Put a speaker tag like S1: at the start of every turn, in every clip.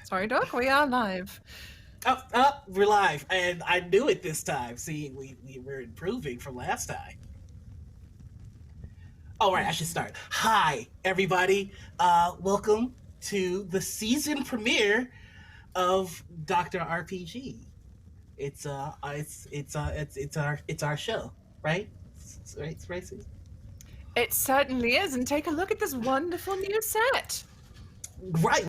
S1: Sorry, Doc, we are live.
S2: We're live, and I knew it this time. See, we were improving from last time. All right, I should start. Hi, everybody. Welcome to the season premiere of Dr. RPG. It's our show, right? Right, Susan?
S1: It certainly is, and take a look at this wonderful new set.
S2: Right,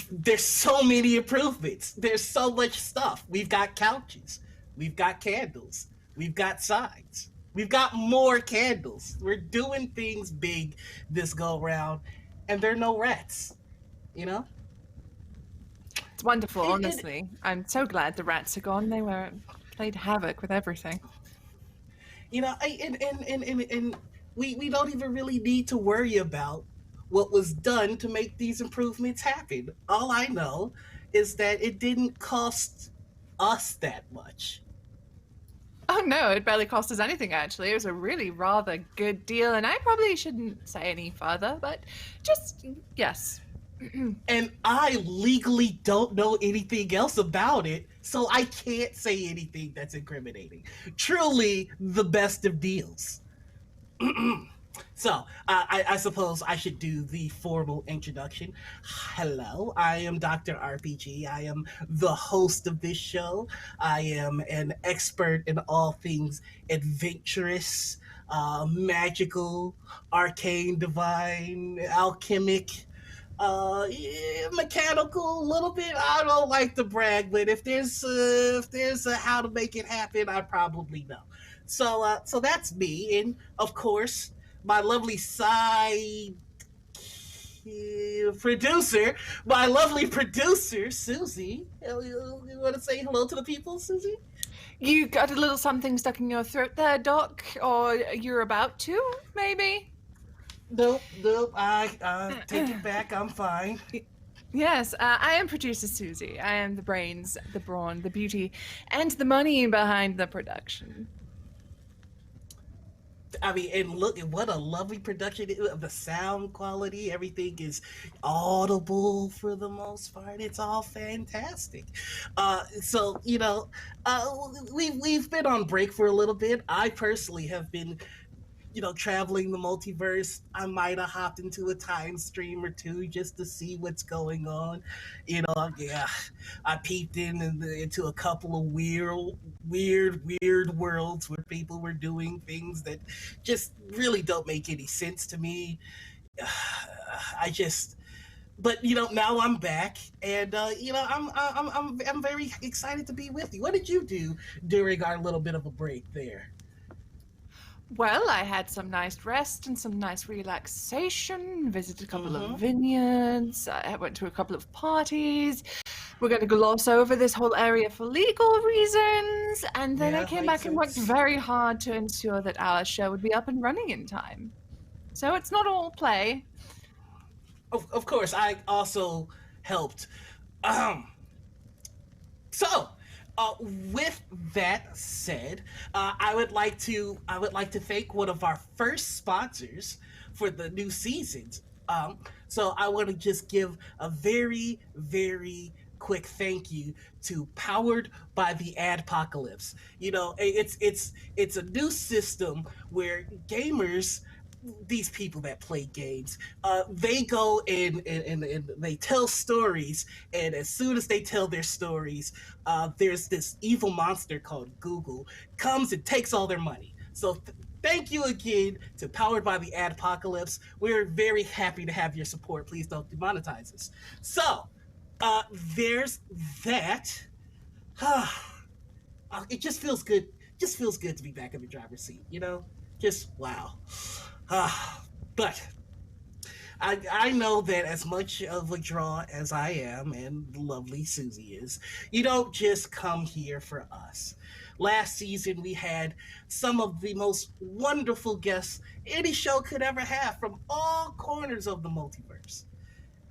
S2: there's so many improvements. There's so much stuff. We've got couches, we've got candles, we've got signs, we've got more candles. We're doing things big this go round, and there are no rats. You know,
S1: It's wonderful, honestly. I'm so glad the rats are gone. They played havoc with everything.
S2: you know, and we don't even really need to worry about what was done to make these improvements happen. All I know is that it didn't cost us that much.
S1: Oh no, it barely cost us anything, actually. It was a really rather good deal, and I probably shouldn't say any further, but just, yes.
S2: And I legally don't know anything else about it, so I can't say anything that's incriminating. Truly the best of deals. So, I suppose I should do the formal introduction. Hello, I am Dr. RPG. I am the host of this show. I am an expert in all things adventurous, magical, arcane, divine, alchemic, mechanical a little bit. I don't like to brag, but if there's a how to make it happen, I probably know. So that's me, and of course my lovely side producer, my lovely producer, Susie. You want to say hello to the people, Susie?
S1: You got a little something stuck in your throat there, Doc, or you're about to, maybe?
S2: Nope. I take it back. I'm fine.
S1: Yes, I am producer Susie. I am the brains, the brawn, the beauty, and the money behind the production.
S2: I mean, and look at what a lovely production of the sound quality. Everything is audible for the most part. It's all fantastic. So we've been on break for a little bit. I personally have been traveling the multiverse. I might have hopped into a time stream or two just to see what's going on. Yeah, I peeped into a couple of weird worlds where people were doing things that just really don't make any sense to me. But now I'm back, and I'm very excited to be with you. What did you do during our little bit of a break there?
S1: Well, I had some nice rest and some nice relaxation, visited a couple of vineyards, I went to a couple of parties. We're going to gloss over this whole area for legal reasons, and then I came back and worked very hard to ensure that our show would be up and running in time. So it's not all play.
S2: Of course, I also helped. With that said, I would like to thank one of our first sponsors for the new seasons. So I want to just give a very, very quick thank you to Powered by the Adpocalypse. It's a new system where gamers, these people that play games, they go and they tell stories, and as soon as they tell their stories, there's this evil monster called Google comes and takes all their money. So thank you again to Powered by the Adpocalypse. We're very happy to have your support. Please don't demonetize us. So there's that. It just feels good. Just feels good to be back in the driver's seat. Just wow. But I know that as much of a draw as I am, and lovely Susie is, you don't just come here for us. Last season, we had some of the most wonderful guests any show could ever have from all corners of the multiverse.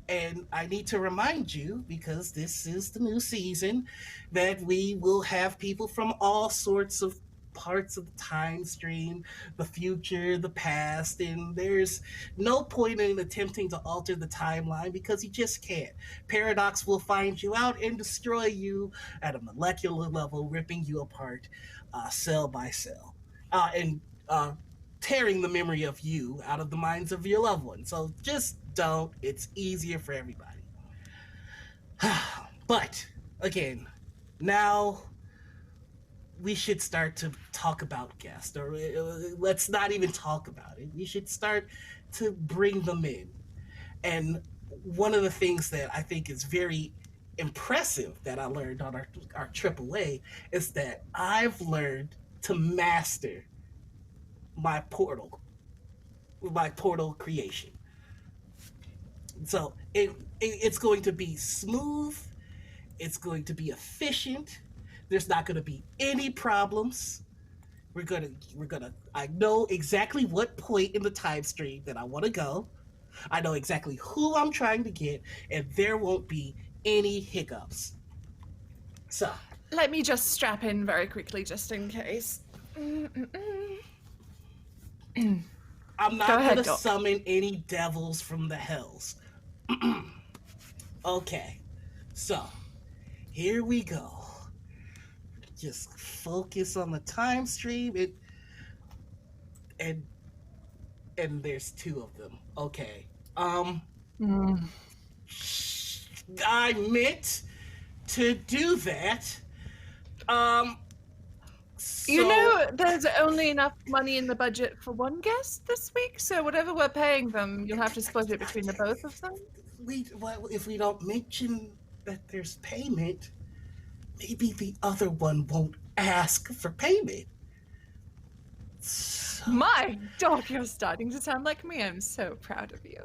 S2: And I need to remind you, because this is the new season, that we will have people from all sorts of parts of the time stream, the future, the past, and there's no point in attempting to alter the timeline because you just can't. Paradox will find you out and destroy you at a molecular level, ripping you apart cell by cell, and tearing the memory of you out of the minds of your loved ones. So just don't. It's easier for everybody. But again, now we should start to talk about guests, or let's not even talk about it. We should start to bring them in. And one of the things that I think is very impressive that I learned on our AAA is that I've learned to master my portal, my portal creation. So it's going to be smooth. It's going to be efficient. There's not going to be any problems. We're gonna. I know exactly what point in the time stream that I want to go. I know exactly who I'm trying to get, and there won't be any hiccups. So
S1: Let me just strap in very quickly, just in case.
S2: I'm not
S1: Go ahead,
S2: gonna
S1: Doc.
S2: summon any devils from the hells. Okay, so here we go. Just focus on the time stream. And and there's two of them. Okay.
S1: Mm.
S2: I meant to do that. So,
S1: You know, there's only enough money in the budget for one guest this week, so whatever we're paying them, you'll have to split it between the both of them.
S2: well, if we don't mention that there's payment, maybe the other one won't ask for payment. So,
S1: My dog, you're starting to sound like me. I'm so proud of you.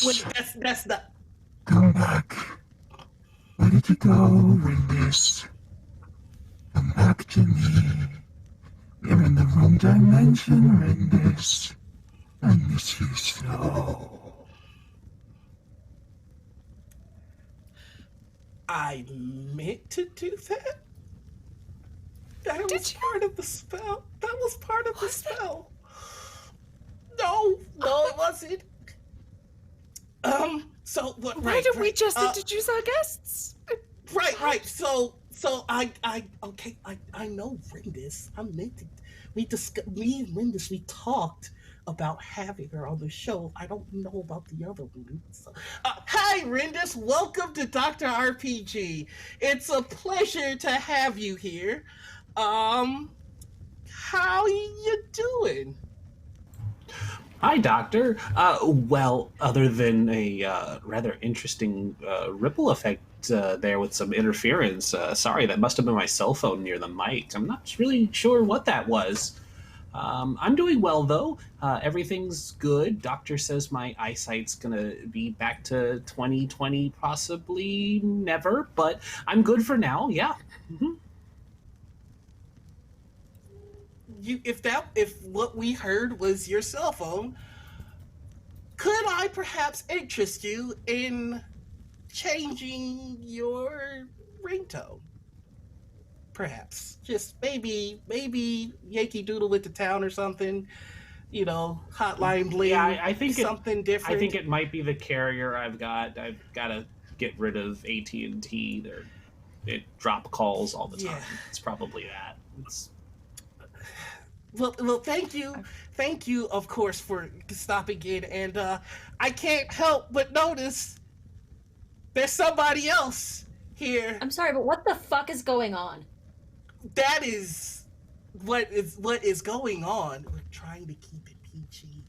S2: wait, that's not.
S3: Come back. Where did you go, Windus? Come back to me. You're in the wrong dimension, Windus. I miss you so.
S2: I meant to do that. That was part of the spell. That was part of the spell. No, it wasn't. So what?
S1: Why don't we just introduce our guests?
S2: Right. So I know Rindis. I meant to. Me and Rindis, we talked about having her on the show. I don't know about the other one. So, hi, Rindis. Welcome to Dr. RPG. It's a pleasure to have you here. How you doing?
S4: Hi, Doctor. Well, other than a rather interesting ripple effect there with some interference, sorry, that must have been my cell phone near the mic. I'm not really sure what that was. I'm doing well, though. Everything's good. Doctor says my eyesight's going to be back to 2020, possibly never, but I'm good for now, yeah. Mm-hmm.
S2: If what we heard was your cell phone, could I perhaps interest you in changing your ringtone? Perhaps just maybe Yankee Doodle with the town or something. You know, Hotline Bling.
S4: Yeah, I think
S2: something different.
S4: I think it might be the carrier I've got. I've got to get rid of AT&T. It drop calls all the time.
S2: Yeah.
S4: It's probably that.
S2: Well, thank you, of course, for stopping in. And I can't help but notice there's somebody else here.
S5: I'm sorry, but what the fuck is going on?
S2: That is what is going on. We're trying to keep it PG.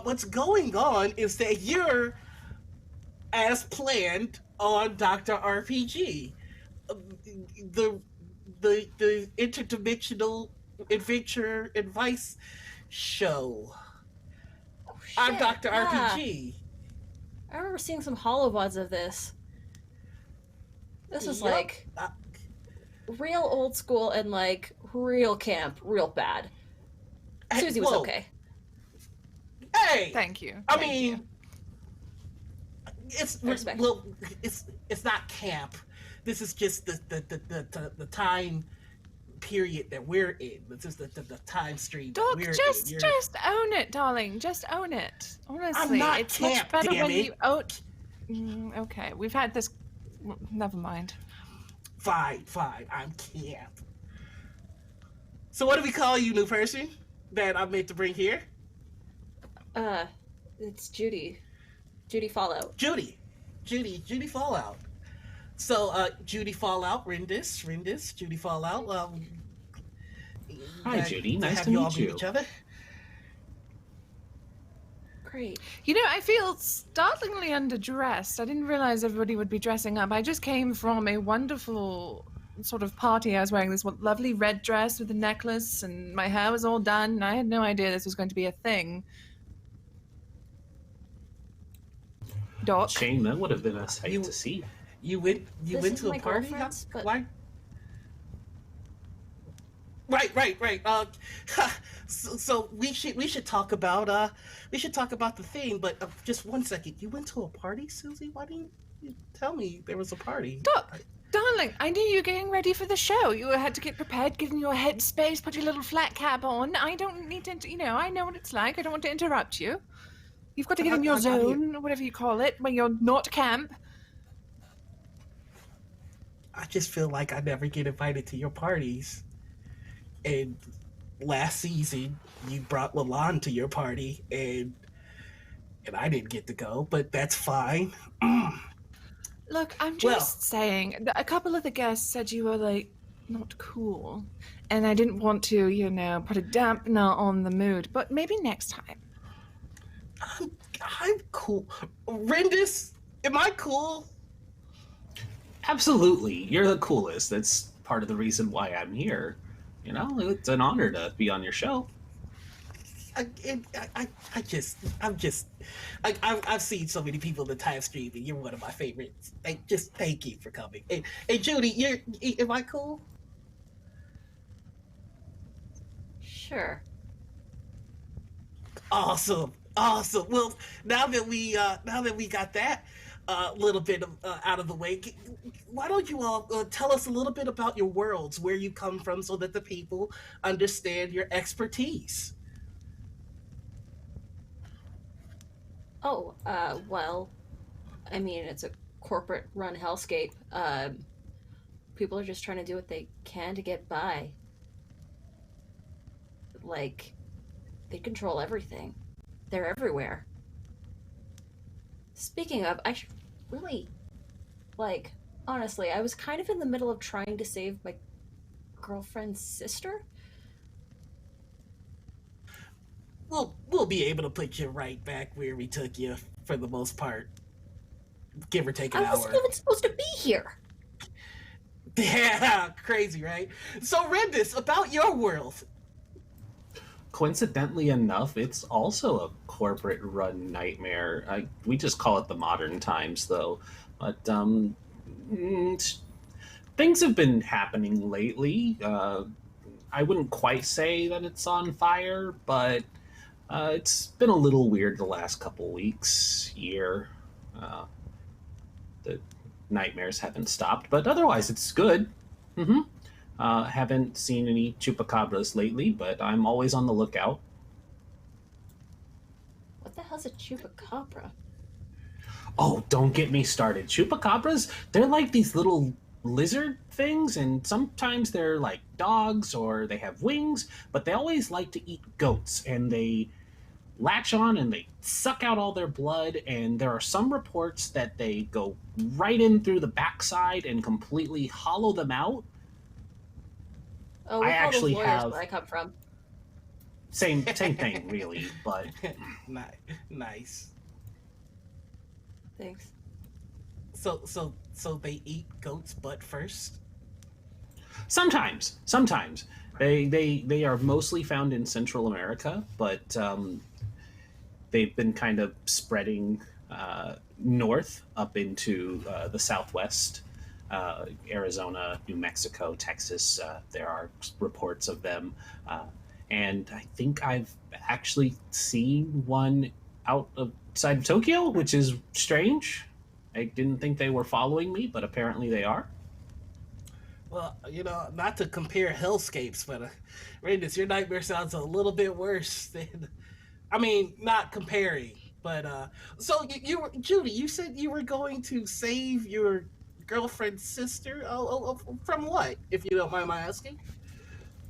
S2: What's going on is that you're, as planned, on Dr. RPG, the interdimensional adventure advice show.
S5: Oh, shit,
S2: I'm Dr.
S5: yeah.
S2: RPG.
S5: I remember seeing some holovods of this. This is
S2: Yep.
S5: like real old school and like real camp, real bad. Susie was
S2: Whoa.
S5: okay.
S2: Hey,
S1: Thank you.
S2: I
S1: Thank
S2: mean,
S1: you.
S2: it's
S5: Respect.
S2: well, it's not camp. This is just the time period that we're in. This is the time stream that
S1: Doc,
S2: we're in.
S1: just own it, darling. Just own it. Honestly,
S2: I'm not
S1: it's
S2: camp,
S1: much better
S2: damn
S1: when
S2: it.
S1: you own. Okay, we've had this. Never mind.
S2: Fine. I'm camp. So what do we call you, new person that I'm meant to bring here?
S5: It's Judy. Judy Fallout.
S2: Judy Fallout. So, Judy Fallout, Rindis, Judy Fallout.
S4: Hi, Judy. Nice
S2: have
S4: to
S2: you all
S4: meet
S2: meet
S4: you.
S2: each other.
S5: Great.
S1: You know, I feel startlingly underdressed. I didn't realize everybody would be dressing up. I just came from a wonderful sort of party. I was wearing this lovely red dress with a necklace, and my hair was all done, and I had no idea this was going to be a thing. Doc?
S4: Shame, that would have been a sight
S2: You-
S4: to see.
S2: You went
S5: This
S2: to
S5: is
S2: a
S5: my
S2: party?
S5: girlfriend's, but-
S2: Why? Right. So we should talk about the thing. But just one second. You went to a party, Susie? Why didn't you tell me there was a party?
S1: Doc, darling, I knew you were getting ready for the show. You had to get prepared, give them your headspace, put your little flat cap on. I don't need to, I know what it's like. I don't want to interrupt you. You've got to get in your zone, or whatever you call it, when you're not camp.
S2: I just feel like I never get invited to your parties. And last season, you brought Lalon to your party, and I didn't get to go, but that's fine.
S1: Look, I'm just saying, a couple of the guests said you were, like, not cool. And I didn't want to, put a dampener on the mood, but maybe next time.
S2: I'm cool. Rindis, am I cool?
S4: Absolutely. You're the coolest. That's part of the reason why I'm here. It's an honor to be on your show.
S2: I've seen so many people in the time stream, and you're one of my favorites. Just thank you for coming. Hey, Judy, am I cool?
S5: Sure.
S2: Awesome. Well, now that we got that little bit out of the way, why don't you all tell us a little bit about your worlds, where you come from, so that the people understand your expertise?
S5: Oh, well, I mean, it's a corporate-run hellscape. People are just trying to do what they can to get by. Like, they control everything. They're everywhere. Speaking of, I should really, honestly, I was kind of in the middle of trying to save my girlfriend's sister.
S2: We'll be able to put you right back where we took you for the most part, give or take an
S5: I
S2: hour.
S5: wasn't even supposed to be here.
S2: Yeah, crazy, right? So, Rendis, about your world.
S4: Coincidentally enough, it's also a corporate-run nightmare. We just call it the modern times, though. But things have been happening lately. I wouldn't quite say that it's on fire, but it's been a little weird the last couple weeks, year. The nightmares haven't stopped, but otherwise it's good. Haven't seen any chupacabras lately, but I'm always on the lookout.
S5: What the hell's a chupacabra?
S4: Oh, don't get me started. Chupacabras, they're like these little lizard things, and sometimes they're like dogs or they have wings, but they always like to eat goats, and they latch on and they suck out all their blood, and there are some reports that they go right in through the backside and completely hollow them out.
S5: Oh, we
S4: I
S5: call
S4: actually
S5: those lawyers
S4: have-
S5: where I come from.
S4: Same thing, really, but
S2: Nice.
S5: Thanks.
S2: So they eat goat's butt first?
S4: sometimes they are mostly found in Central America, but they've been kind of spreading north up into the Southwest. Arizona, New Mexico, Texas, there are reports of them. And I think I've actually seen one outside of Tokyo, which is strange. I didn't think they were following me, but apparently they are.
S2: Well, not to compare hellscapes, but Randus, your nightmare sounds a little bit worse than. I mean, not comparing, but so you were Judy. You said you were going to save your girlfriend's sister. From what? If you don't mind my asking.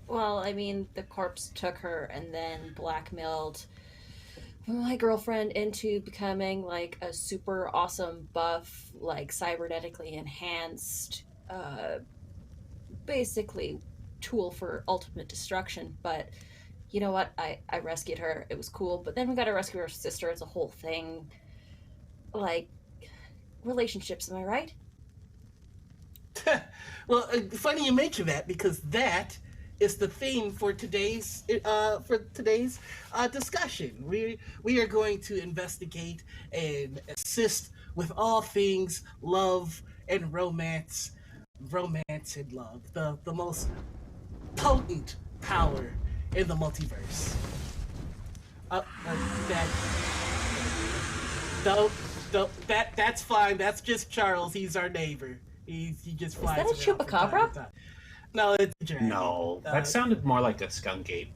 S5: Well, I mean, the corpse took her and then blackmailed my girlfriend into becoming like a super awesome buff, like cybernetically enhanced, basically tool for ultimate destruction. But you know what? I rescued her. It was cool. But then we got to rescue her sister. It's a whole thing. Like, relationships, am I right?
S2: Well, funny you mention that because that is the theme for today's discussion. We are going to investigate and assist with all things love and romance and love, the most potent power in the multiverse. That that's fine. That's just Charles. He's our neighbor. He just flies.
S5: Is that a
S2: around from time to
S5: chupacabra?
S2: time. No, it's a dragon.
S4: No, that sounded more like a skunk ape.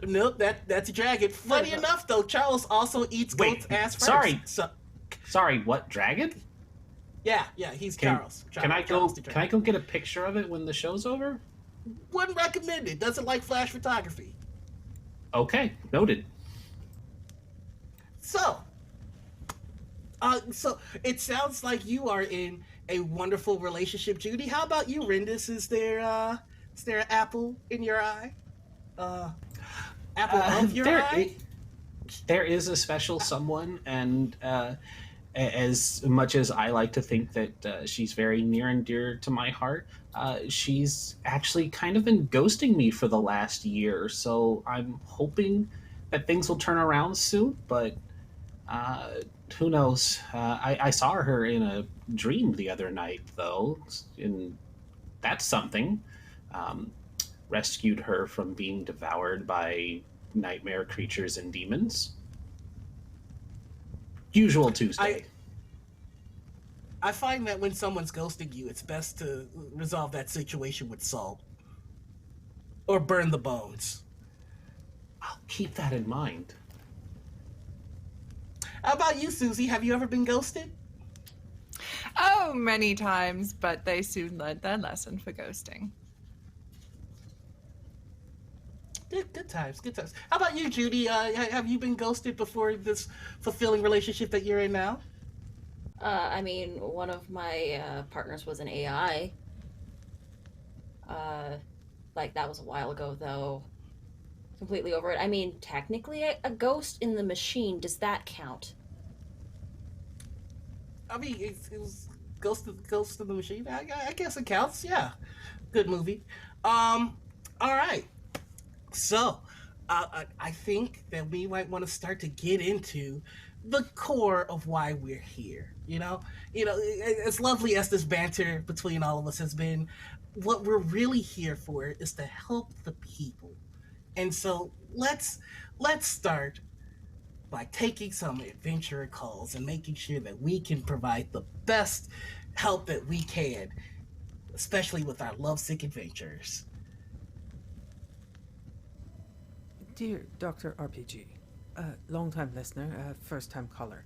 S2: No, that's a dragon. Funny enough, though, Charles also eats goat's ass first.
S4: Sorry, what dragon?
S2: Yeah, he's Charles.
S4: Can I go get a picture of it when the show's over?
S2: Wouldn't recommend it. Doesn't like flash photography.
S4: Okay, noted.
S2: So it sounds like you are in a wonderful relationship, Judy. How about you, Rindis? Is there an apple in your eye? Apple of your eye?
S4: There is a special someone, and as much as I like to think that she's very near and dear to my heart, she's actually kind of been ghosting me for the last year. So I'm hoping that things will turn around soon, but who knows? I saw her in a dream the other night, though, and that's something. Rescued her from being devoured by nightmare creatures and demons. Usual Tuesday.
S2: I find that when someone's ghosting you, it's best to resolve that situation with salt. Or burn the bones.
S4: I'll keep that in mind.
S2: How about you, Susie? Have you ever been ghosted?
S1: Oh, many times, but they soon learned their lesson for ghosting.
S2: Good times. How about you, Judy? Have you been ghosted before this fulfilling relationship that you're in now?
S5: I mean, one of my partners was an AI. Like, that was a while ago, though. Completely over it. I mean, technically, a ghost in the machine, does that count?
S2: I mean, it was Ghost of the Machine. I guess it counts. Yeah, good movie. All right. So, I think that we might want to start to get into the core of why we're here. As lovely as this banter between all of us has been, what we're really here for is to help the people. And so let's start by taking some adventurer calls and making sure that we can provide the best help that we can, especially with our lovesick adventurers.
S6: Dear Dr. RPG, long-time listener, first-time caller,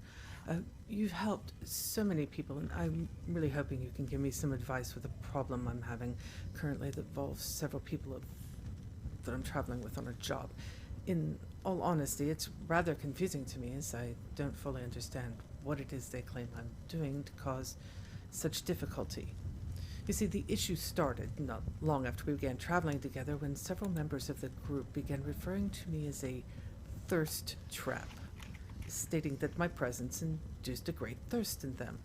S6: you've helped so many people, and I'm really hoping you can give me some advice with a problem I'm having currently that involves several people that I'm traveling with on a job. In all honesty, it's rather confusing to me as I don't fully understand what it is they claim I'm doing to cause such difficulty. You see, the issue started not long after we began traveling together when several members of the group began referring to me as a thirst trap, stating that my presence induced a great thirst in them.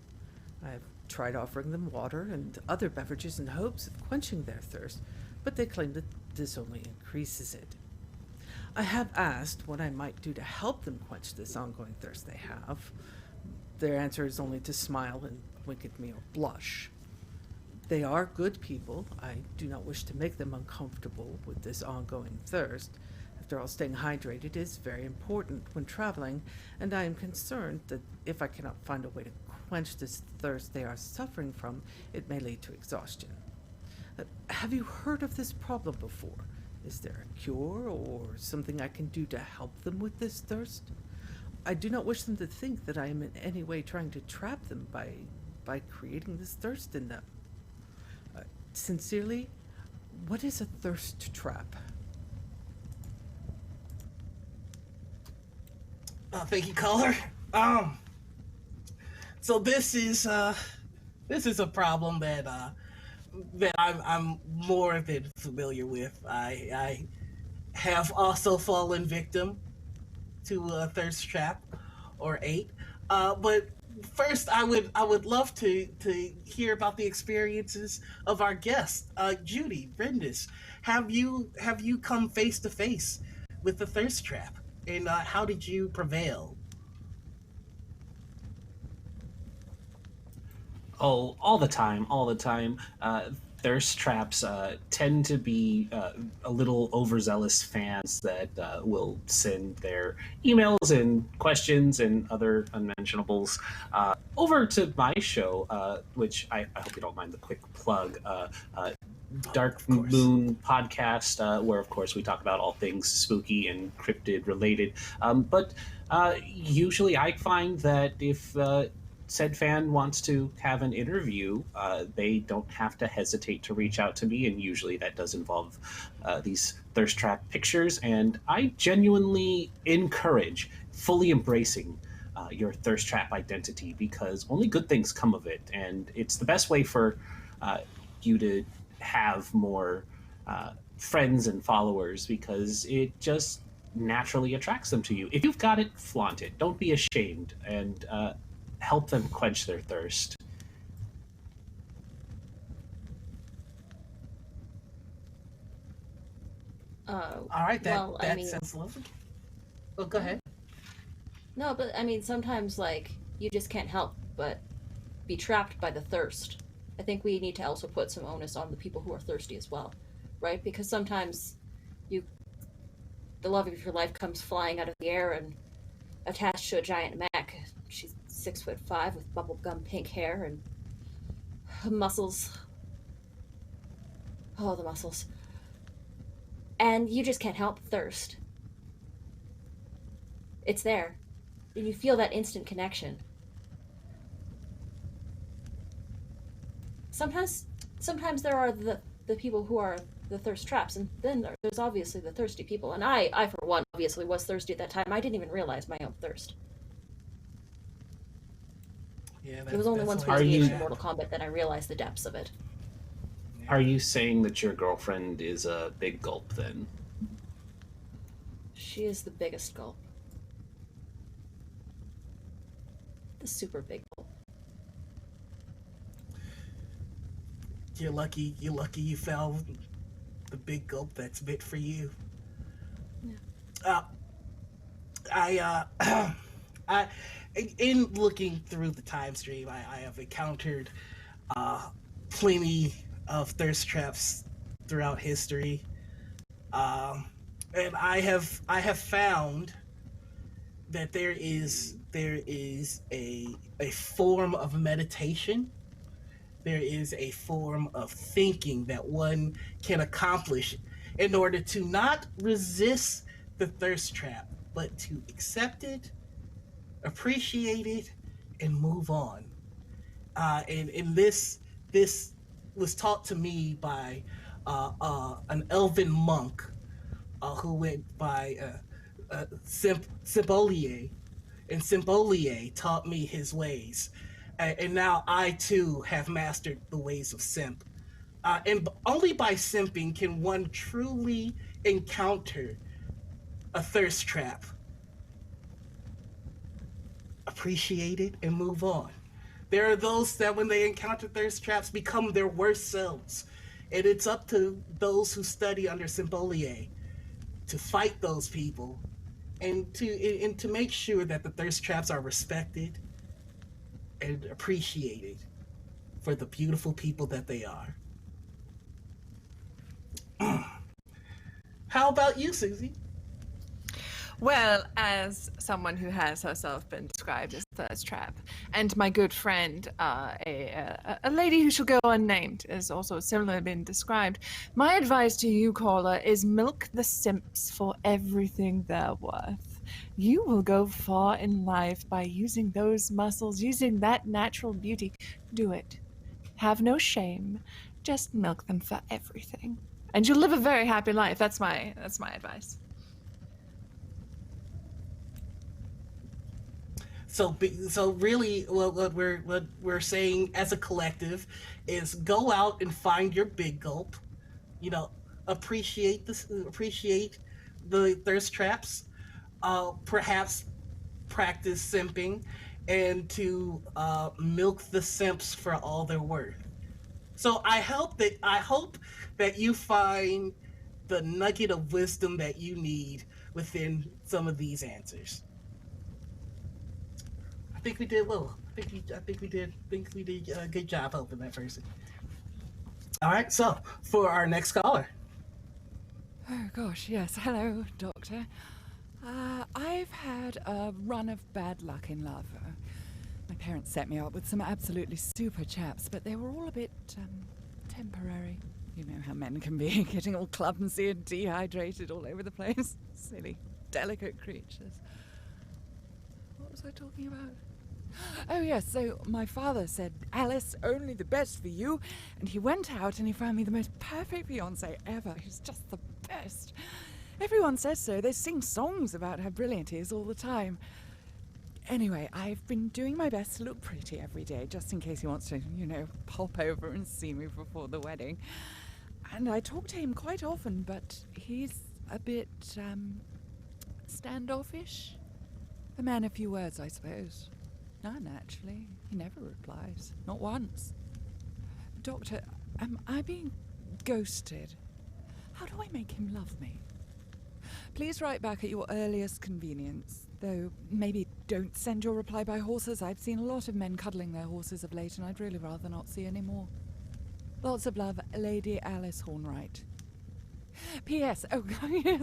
S6: I've tried offering them water and other beverages in hopes of quenching their thirst, but they claim that this only increases it. I have asked what I might do to help them quench this ongoing thirst they have. Their answer is only to smile and wink at me or blush. They are good people. I do not wish to make them uncomfortable with this ongoing thirst. After all, staying hydrated is very important when traveling, and I am concerned that if I cannot find a way to quench this thirst they are suffering from, it may lead to exhaustion. Have you heard of this problem before? Is there a cure or something I can do to help them with this thirst? I do not wish them to think that I am in any way trying to trap them by creating this thirst in them. Sincerely, what is a thirst trap?
S2: Thank you, caller. So this is a problem that I'm more than familiar with. I have also fallen victim to a thirst trap or eight. But first, I would love to hear about the experiences of our guests. Judy, Brendis, have you come face to face with the thirst trap, and how did you prevail?
S4: Oh, all the time, all the time. Thirst traps tend to be a little overzealous fans that will send their emails and questions and other unmentionables over to my show, which I hope you don't mind the quick plug. Dark Moon podcast, where of course we talk about all things spooky and cryptid related. But usually I find that if said fan wants to have an interview, they don't have to hesitate to reach out to me, and usually that does involve these thirst trap pictures. And I genuinely encourage fully embracing your thirst trap identity, because only good things come of it, and it's the best way for you to have more friends and followers, because it just naturally attracts them to you. If you've got it, flaunt it. Don't be ashamed, and help them quench their thirst.
S2: All right, that sounds lovely. Oh, go ahead.
S5: No, but I mean, sometimes, like, you just can't help but be trapped by the thirst. I think we need to also put some onus on the people who are thirsty as well, right? Because sometimes the love of your life comes flying out of the air and attached to a giant mech. She's 6'5" with bubblegum pink hair and muscles. Oh, the muscles. And you just can't help thirst. It's there. And you feel that instant connection. Sometimes there are the people who are the thirst traps, and then there's obviously the thirsty people. And I for one, obviously was thirsty at that time. I didn't even realize my own thirst.
S2: Yeah,
S5: it was only once we engaged in Mortal Kombat that I realized the depths of it.
S4: Are you saying that your girlfriend is a big gulp, then?
S5: She is the biggest gulp. The super big gulp.
S2: You're lucky you found the big gulp that's meant for you. Yeah. In looking through the time stream, I have encountered plenty of thirst traps throughout history, and I have found that there is a form of meditation. There is a form of thinking that one can accomplish in order to not resist the thirst trap, but to accept it, appreciate it, and move on. And this was taught to me by an elven monk who went by Symbolier, and Symbolier taught me his ways. And now I too have mastered the ways of simp. And only by simping can one truly encounter a thirst trap, appreciate it, and move on. There are those that when they encounter thirst traps become their worst selves. And it's up to those who study under Symbolier to fight those people and to make sure that the thirst traps are respected and appreciated for the beautiful people that they are. How about you, Susie?
S1: Well, as someone who has herself been described as thirst trap, and my good friend, a lady who shall go unnamed, has also similarly been described, my advice to you, caller, is milk the simps for everything they're worth. You will go far in life by using those muscles, using that natural beauty. Do it. Have no shame. Just milk them for everything, and you'll live a very happy life. That's my advice.
S2: So really, what we're saying as a collective is go out and find your big gulp. You know, appreciate the thirst traps. Perhaps practice simping, and to milk the simps for all they're worth. So I hope that you find the nugget of wisdom that you need within some of these answers. I think we did well. I think we did a good job helping that person. All right, so for our next caller.
S7: Oh gosh, yes. Hello, Doctor. I've had a run of bad luck in love. My parents set me up with some absolutely super chaps, but they were all a bit temporary. You know how men can be, getting all clumsy and dehydrated all over the place. Silly, delicate creatures. What was I talking about? Oh yes, so my father said, Alice, only the best for you. And he went out and he found me the most perfect fiancé ever. He's just the best. Everyone says so. They sing songs about how brilliant he is all the time. Anyway, I've been doing my best to look pretty every day, just in case he wants to, pop over and see me before the wedding. And I talk to him quite often, but he's a bit, standoffish. A man of few words, I suppose. None, actually. He never replies. Not once. Doctor, am I being ghosted? How do I make him love me? Please write back at your earliest convenience, though maybe don't send your reply by horses. I've seen a lot of men cuddling their horses of late, and I'd really rather not see any more. Lots of love, Lady Alice Hornwright. P.S. Oh,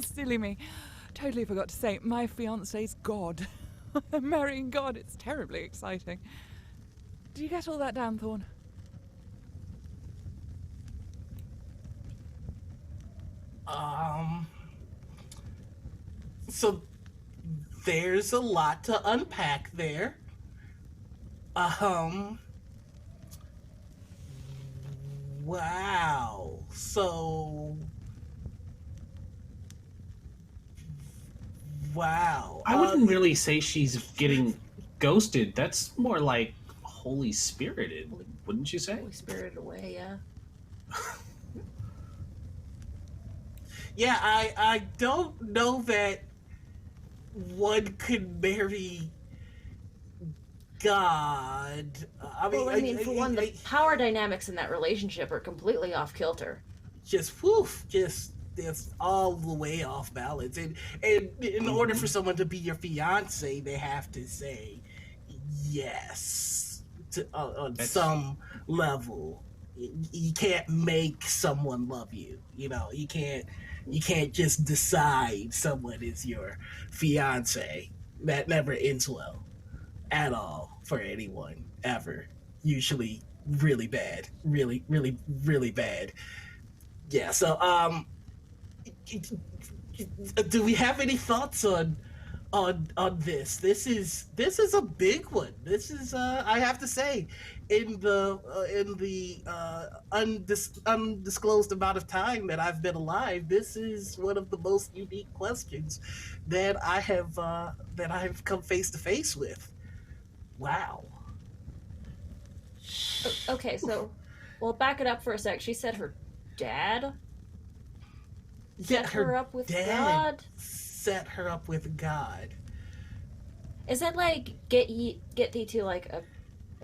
S7: silly me. Totally forgot to say, my fiancé's God. I'm marrying God. It's terribly exciting. Do you get all that down, Thorn?
S2: So there's a lot to unpack there. Wow. So wow.
S4: I wouldn't really say she's getting ghosted. That's more like holy spirited, wouldn't you say?
S5: Holy Spirit away, yeah.
S2: Yeah, I don't know that one could marry God.
S5: For one, the power dynamics in that relationship are completely off kilter.
S2: Just all the way off balance. And in order for someone to be your fiance, they have to say yes on some level. You can't make someone love you. You can't just decide someone is your fiance. That never ends well at all for anyone ever. Usually really bad. Really, really, really bad. Yeah, so do we have any thoughts on this? This is a big one. This is I have to say, in the undisclosed amount of time that I've been alive, this is one of the most unique questions that I have come face to face with. Wow.
S5: Okay, so we'll back it up for a sec. She said her dad set her up with God.
S2: Set her up with God.
S5: Is that like get thee to like a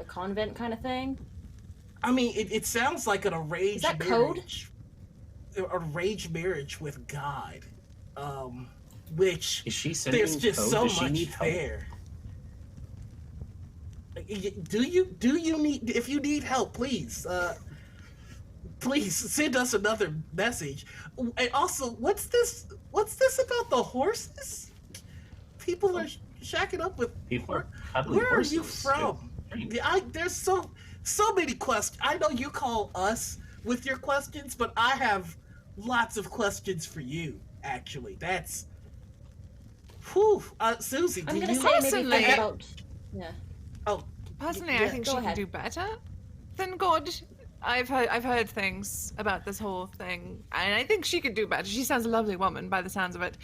S5: convent kind of thing?
S2: I mean, it sounds like an arranged marriage. Arranged marriage with God. Which
S4: is she sending
S2: there's just
S4: code?
S2: so
S4: Does
S2: much there. Do you need, if you need help, please send us another message. And also, what's this about the horses? people are shacking up with.
S4: People are cuddling
S2: Where are you
S4: horses.
S2: from?
S4: It's
S2: Yeah, there's so many questions. I know you call us with your questions, but I have lots of questions for you. Actually, that's. Whew. Susie,
S5: I'm
S2: do
S5: gonna
S2: you?
S5: say maybe
S1: Personally-
S5: think about. Yeah.
S2: Oh,
S1: Personally,
S2: yeah,
S1: I think
S5: go
S1: she
S5: ahead.
S1: can do better than God. I've heard things about this whole thing, and I think she could do better. She sounds a lovely woman by the sounds of it.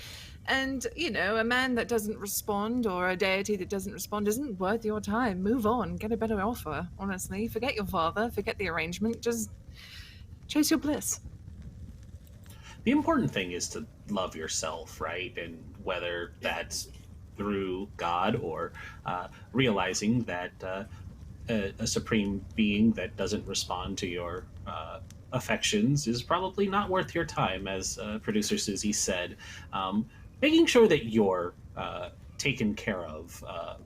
S1: And, you know, a man that doesn't respond or a deity that doesn't respond isn't worth your time. Move on. Get a better offer, honestly. Forget your father. Forget the arrangement. Just chase your bliss.
S4: The important thing is to love yourself, right? And whether that's through God or realizing that a supreme being that doesn't respond to your affections is probably not worth your time, as producer Susie said. Making sure that you're taken care of,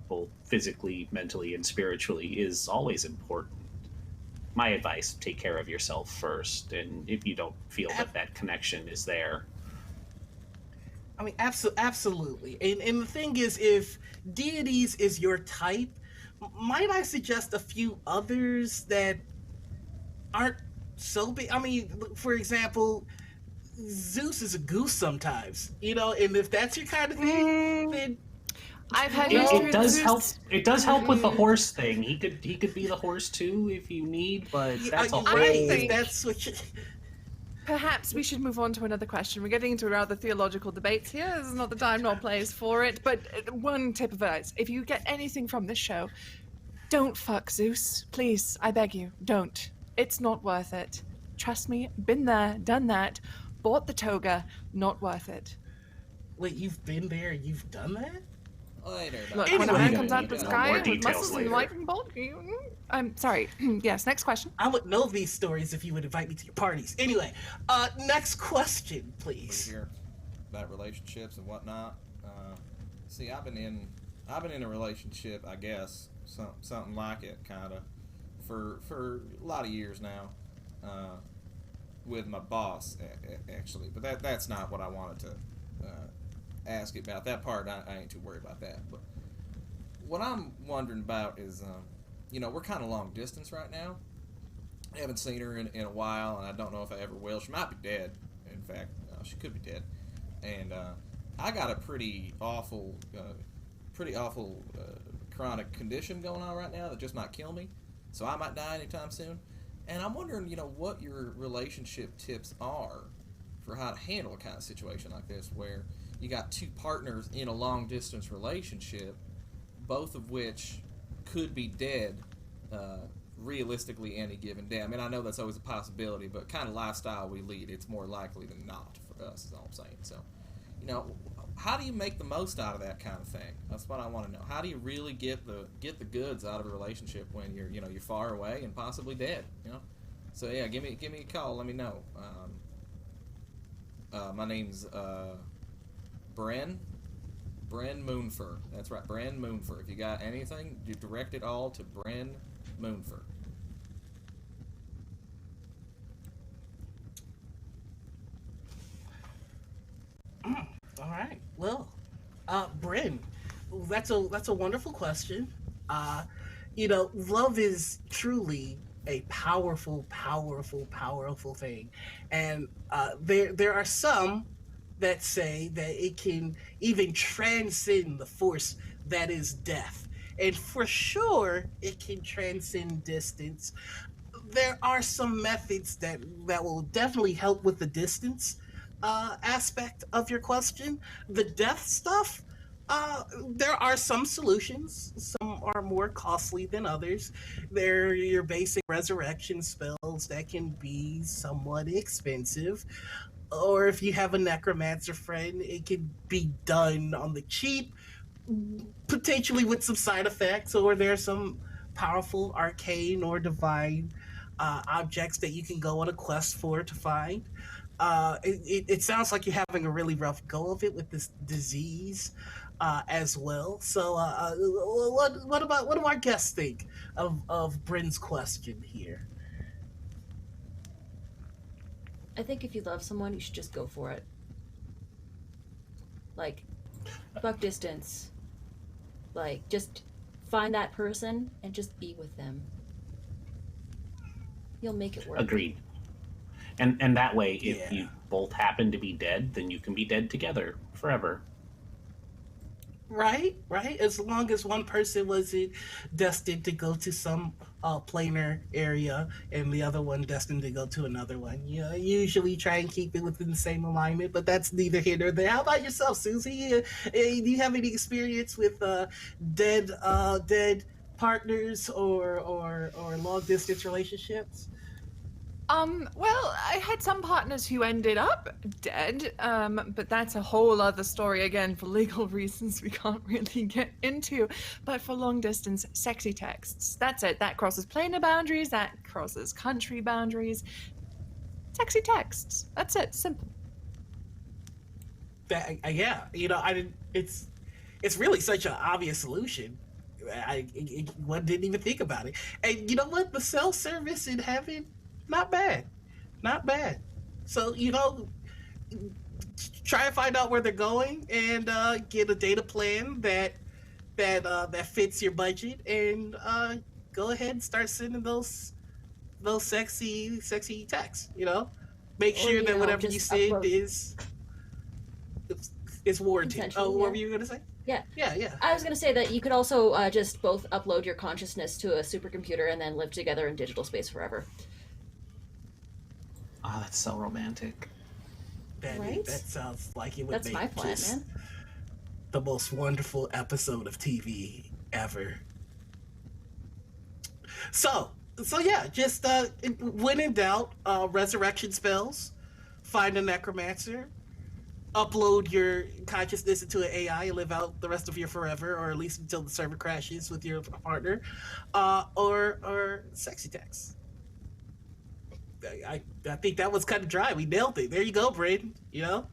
S4: both physically, mentally, and spiritually, is always important. My advice: take care of yourself first, and if you don't feel that that connection is there.
S2: I mean, absolutely. And the thing is, if deities is your type, might I suggest a few others that aren't so big? I mean, for example, Zeus is a goose sometimes, you know, and if that's your kind of thing, then
S1: I've had
S2: No.
S1: history
S4: It
S1: with
S4: does
S1: Zeus.
S4: help. It does help with the horse thing. He could be the horse too if you need, but that's a
S2: you're
S4: whole.
S2: right,
S1: think-
S2: if that's what you.
S1: Perhaps we should move on to another question. We're getting into rather theological debates here. This is not the time nor place for it. But one tip of advice: if you get anything from this show, don't fuck Zeus. Please, I beg you, don't. It's not worth it. Trust me, been there, done that, bought the toga, not worth it.
S2: Wait, you've been there, you've done that?
S8: Later.
S1: Look,
S2: Anyway,
S1: when a man
S2: you
S1: comes
S2: know,
S1: out of the
S2: you know,
S1: sky
S4: more
S1: with
S4: details
S1: muscles and
S4: later.
S1: lightning bolt, I'm sorry. Yes, next question.
S2: I would know these stories if you would invite me to your parties. Anyway, next question,
S8: We
S2: please.
S8: hear about relationships and whatnot. See, I've been in a relationship, I guess, something like it, kind of, for a lot of years now, with my boss, actually. But that's not what I wanted to ask you about. That part, I ain't too worried about that. But what I'm wondering about is, you know, we're kind of long distance right now. I haven't seen her in a while, and I don't know if I ever will. She might be dead. In fact, she could be dead. And I got a pretty awful chronic condition going on right now that just might kill me. So I might die anytime soon. And I'm wondering, you know, what your relationship tips are for how to handle a kind of situation like this, where you got two partners in a long distance relationship, both of which could be dead realistically any given day. I mean, I know that's always a possibility, but kind of lifestyle we lead, it's more likely than not for us, is all I'm saying. So, you know, how do you make the most out of that kind of thing? That's what I want to know. How do you really get the goods out of a relationship when you're far away and possibly dead? You know. So yeah, give me a call. Let me know. My name's Bren Moonfur. That's right, Bren Moonfur. If you got anything, you direct it all to Bren Moonfur.
S2: All right. Well, Bryn, that's a wonderful question. You know, love is truly a powerful, powerful, powerful thing, and there are some that say that it can even transcend the force that is death, and for sure, it can transcend distance. There are some methods that will definitely help with the distance aspect of your question. The death stuff, there are some solutions. Some are more costly than others. There are your basic resurrection spells that can be somewhat expensive. Or if you have a necromancer friend, it can be done on the cheap, potentially with some side effects. Or there's some powerful arcane or divine objects that you can go on a quest for to find. It sounds like you're having a really rough go of it with this disease as well. So, what do our guests think of Bryn's question here?
S5: I think if you love someone, you should just go for it. Like, buck distance. Like, just find that person and just be with them. You'll make it work.
S4: Agreed. And that way, if
S2: Yeah.
S4: you both happen to be dead, then you can be dead together forever.
S2: Right, right. As long as one person wasn't destined to go to some planar area and the other one destined to go to another one. You know, usually try and keep it within the same alignment, but that's neither here nor there. How about yourself, Susie? Do you have any experience with dead partners or long distance relationships?
S1: Well, I had some partners who ended up dead, but that's a whole other story again for legal reasons we can't really get into. But for long distance, sexy texts. That's it. That crosses planar boundaries, that crosses country boundaries. Sexy texts. That's it. Simple.
S2: Yeah, you know, I didn't. It's really such an obvious solution. One didn't even think about it. And you know what? The cell service in heaven, not bad, not bad. So you know, try and find out where they're going and get a data plan that fits your budget, and go ahead and start sending those sexy texts. You know, make
S5: Or,
S2: sure
S5: you
S2: that
S5: know,
S2: whatever you
S5: just
S2: send
S5: upload-
S2: is warranted.
S5: Consensual,
S2: Oh, what
S5: yeah.
S2: were you gonna say?
S5: Yeah.
S2: Yeah.
S5: I was going to say that you could also just both upload your consciousness to a supercomputer and then live together in digital space forever.
S4: Oh, that's so romantic.
S5: Right?
S2: That sounds like it would
S5: That's
S2: make
S5: my plan,
S2: just
S5: man.
S2: the most wonderful episode of TV ever. So yeah, just when in doubt, resurrection spells, find a necromancer, upload your consciousness into an AI and live out the rest of your forever, or at least until the server crashes with your partner, or sexy text. I think that was kind of dry. We nailed it. There you go, Braden. You know,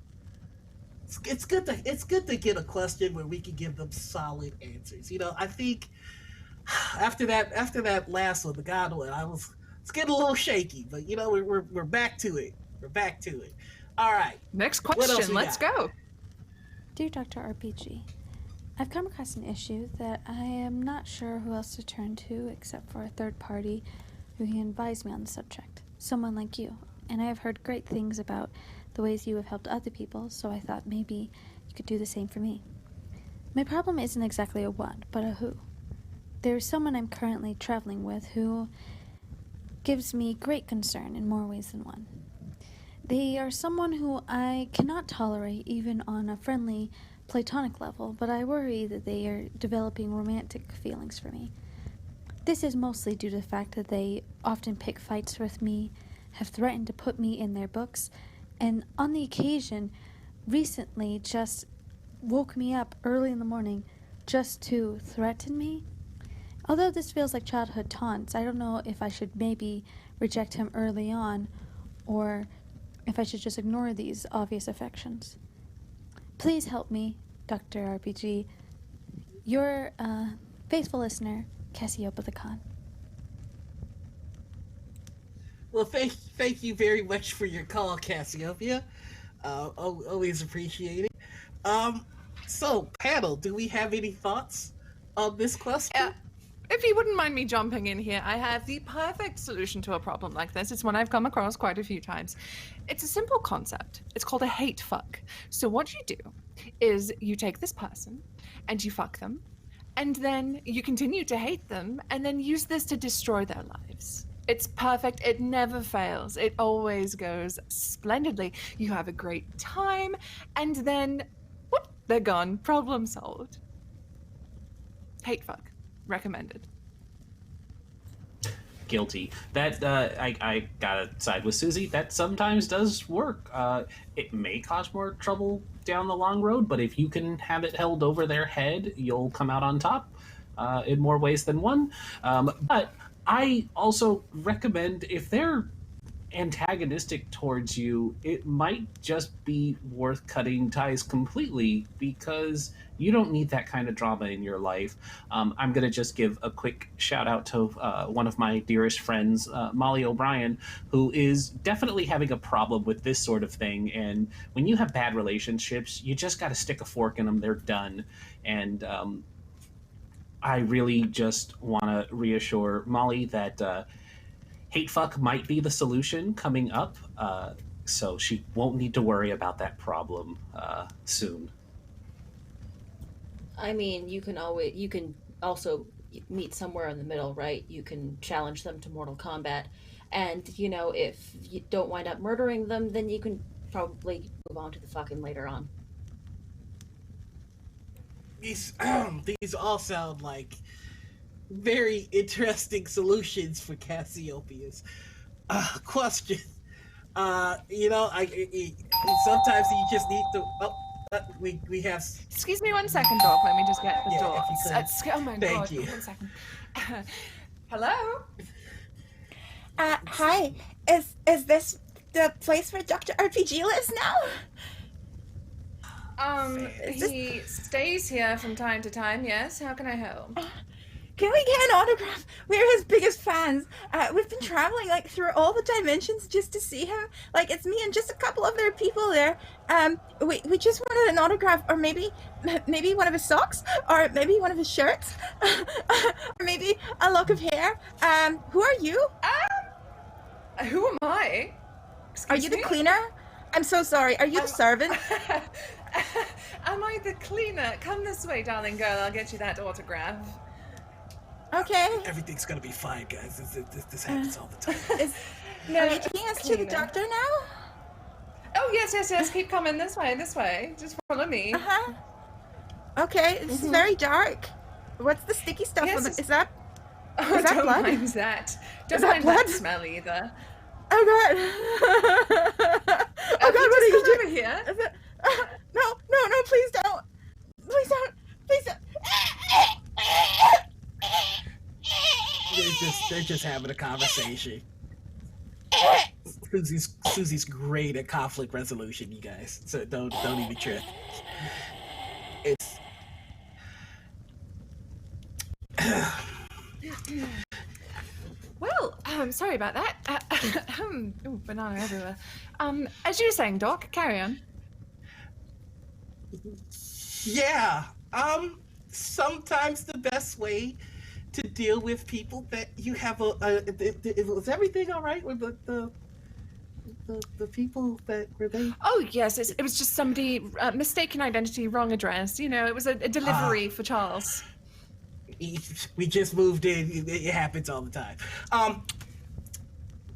S2: it's good to get a question where we can give them solid answers. You know, I think after that last one, the God one, it's getting a little shaky, but you know we're back to it. We're back to it. All right.
S1: Next
S2: What else
S1: question.
S2: we
S1: Let's
S2: got?
S1: go.
S9: Dear Dr. RPG, I've come across an issue that I am not sure who else to turn to except for a third party who can advise me on the subject. Someone like you. And I have heard great things about the ways you have helped other people, so I thought maybe you could do the same for me. My problem isn't exactly a what, but a who. There is someone I'm currently traveling with who gives me great concern in more ways than one. They are someone who I cannot tolerate even on a friendly, platonic level, but I worry that they are developing romantic feelings for me. This is mostly due to the fact that they often pick fights with me, have threatened to put me in their books, and on the occasion, recently just woke me up early in the morning just to threaten me. Although this feels like childhood taunts, I don't know if I should maybe reject him early on, or if I should just ignore these obvious affections. Please help me, Dr. RPG. Your faithful listener, Cassiopeia the Khan.
S2: Well, thank you very much for your call, Cassiopeia. Always appreciate it. So, panel, do we have any thoughts on this question?
S1: If you wouldn't mind me jumping in here, I have the perfect solution to a problem like this. It's one I've come across quite a few times. It's a simple concept. It's called a hate fuck. So what you do is you take this person and you fuck them, and then you continue to hate them, and then use this to destroy their lives. It's perfect. It never fails. It always goes splendidly. You have a great time, and then whoop, they're gone. Problem solved. Hate fuck. Recommended.
S4: Guilty. That I gotta side with Susie. That sometimes does work. It may cause more trouble down the long road, but if you can have it held over their head, you'll come out on top in more ways than one. But I also recommend, if they're antagonistic towards you, it might just be worth cutting ties completely because you don't need that kind of drama in your life. I'm going to just give a quick shout out to one of my dearest friends, Molly O'Brien, who is definitely having a problem with this sort of thing. And when you have bad relationships, you just got to stick a fork in them. They're done. And I really just want to reassure Molly that hate fuck might be the solution coming up, so she won't need to worry about that problem soon.
S5: I mean, you can also meet somewhere in the middle, right? You can challenge them to Mortal Kombat, and if you don't wind up murdering them, then you can probably move on to the fucking later on.
S2: These all sound like very interesting solutions for Cassiopeia's question. Sometimes you just need to. We have.
S1: Excuse me 1 second, Doc. Let me just get the door.
S2: If you could.
S1: Oh my
S2: Thank
S1: god!
S2: you.
S1: 1 second. Hello.
S10: Hi. Is this the place where Dr. RPG lives now?
S1: He stays here from time to time. Yes. How can I help?
S10: Can we get an autograph? We're his biggest fans. We've been traveling through all the dimensions just to see him. It's me and just a couple other people there. We just wanted an autograph, or maybe one of his socks, or maybe one of his shirts, or maybe a lock of hair. Who are you?
S1: Who am I?
S10: Are you the cleaner? I'm so sorry. Are you the servant?
S1: Am I the cleaner? Come this way, darling girl. I'll get you that autograph.
S10: Okay.
S2: Everything's gonna be fine, guys. This happens all the time.
S10: Are you taking us to the doctor now?
S1: Oh, yes. Keep coming this way. Just follow me.
S10: Uh-huh. Okay, this is very dark. What's the sticky stuff on it? Is that
S1: don't
S10: blood?
S1: mind that. Don't
S10: Is that
S1: mind
S10: blood?
S1: that smell either.
S10: Oh god. Oh god, what are you doing?
S1: Over here?
S10: Is it... No, please don't. Please don't.
S2: They're just having a conversation. Susie's great at conflict resolution, you guys. So don't even trip. It's
S1: Well, sorry about that. Ooh, banana everywhere. As you were saying, Doc, carry on.
S2: yeah. Sometimes the best way to deal with people that you have was everything all right with the people that were they?
S1: Oh, yes, it was just somebody, mistaken identity, wrong address. It was a delivery for Charles.
S2: We just moved in. It happens all the time.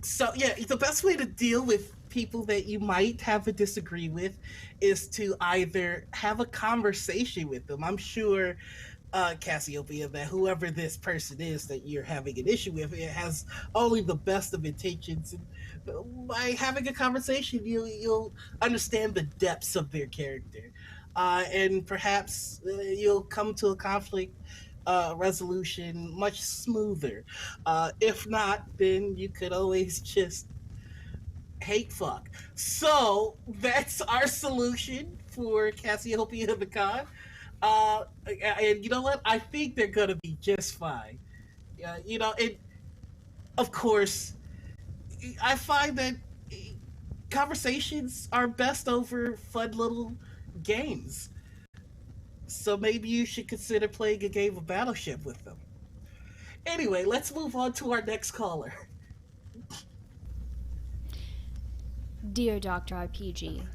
S2: So yeah, the best way to deal with people that you might have a disagree with is to either have a conversation with them. I'm sure, Cassiopeia, that whoever this person is that you're having an issue with, it has only the best of intentions. And by having a conversation, you'll understand the depths of their character, and perhaps you'll come to a conflict resolution much smoother. If not, then you could always just hate fuck. So that's our solution for Cassiopeia the Con. And you know what? I think they're gonna be just fine. Of course, I find that conversations are best over fun little games. So maybe you should consider playing a game of Battleship with them. Anyway, let's move on to our next caller.
S11: Dear Dr. RPG,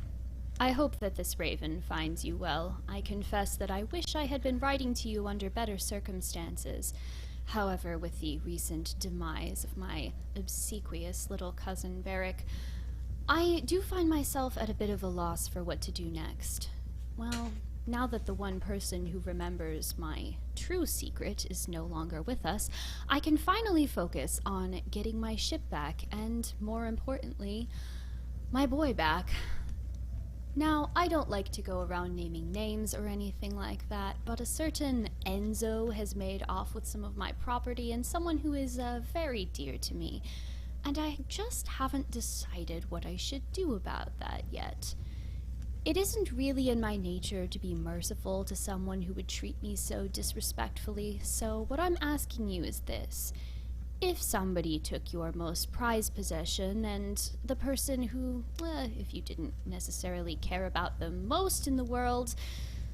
S11: I hope that this raven finds you well. I confess that I wish I had been writing to you under better circumstances. However, with the recent demise of my obsequious little cousin Barrick, I do find myself at a bit of a loss for what to do next. Well, now that the one person who remembers my true secret is no longer with us, I can finally focus on getting my ship back and, more importantly, my boy back. Now, I don't like to go around naming names or anything like that, but a certain Enzo has made off with some of my property, and someone who is very dear to me and I just haven't decided what I should do about that yet. It isn't really in my nature to be merciful to someone who would treat me so disrespectfully, so what I'm asking you is this. If somebody took your most prized possession, and the person who, if you didn't necessarily care about them most in the world,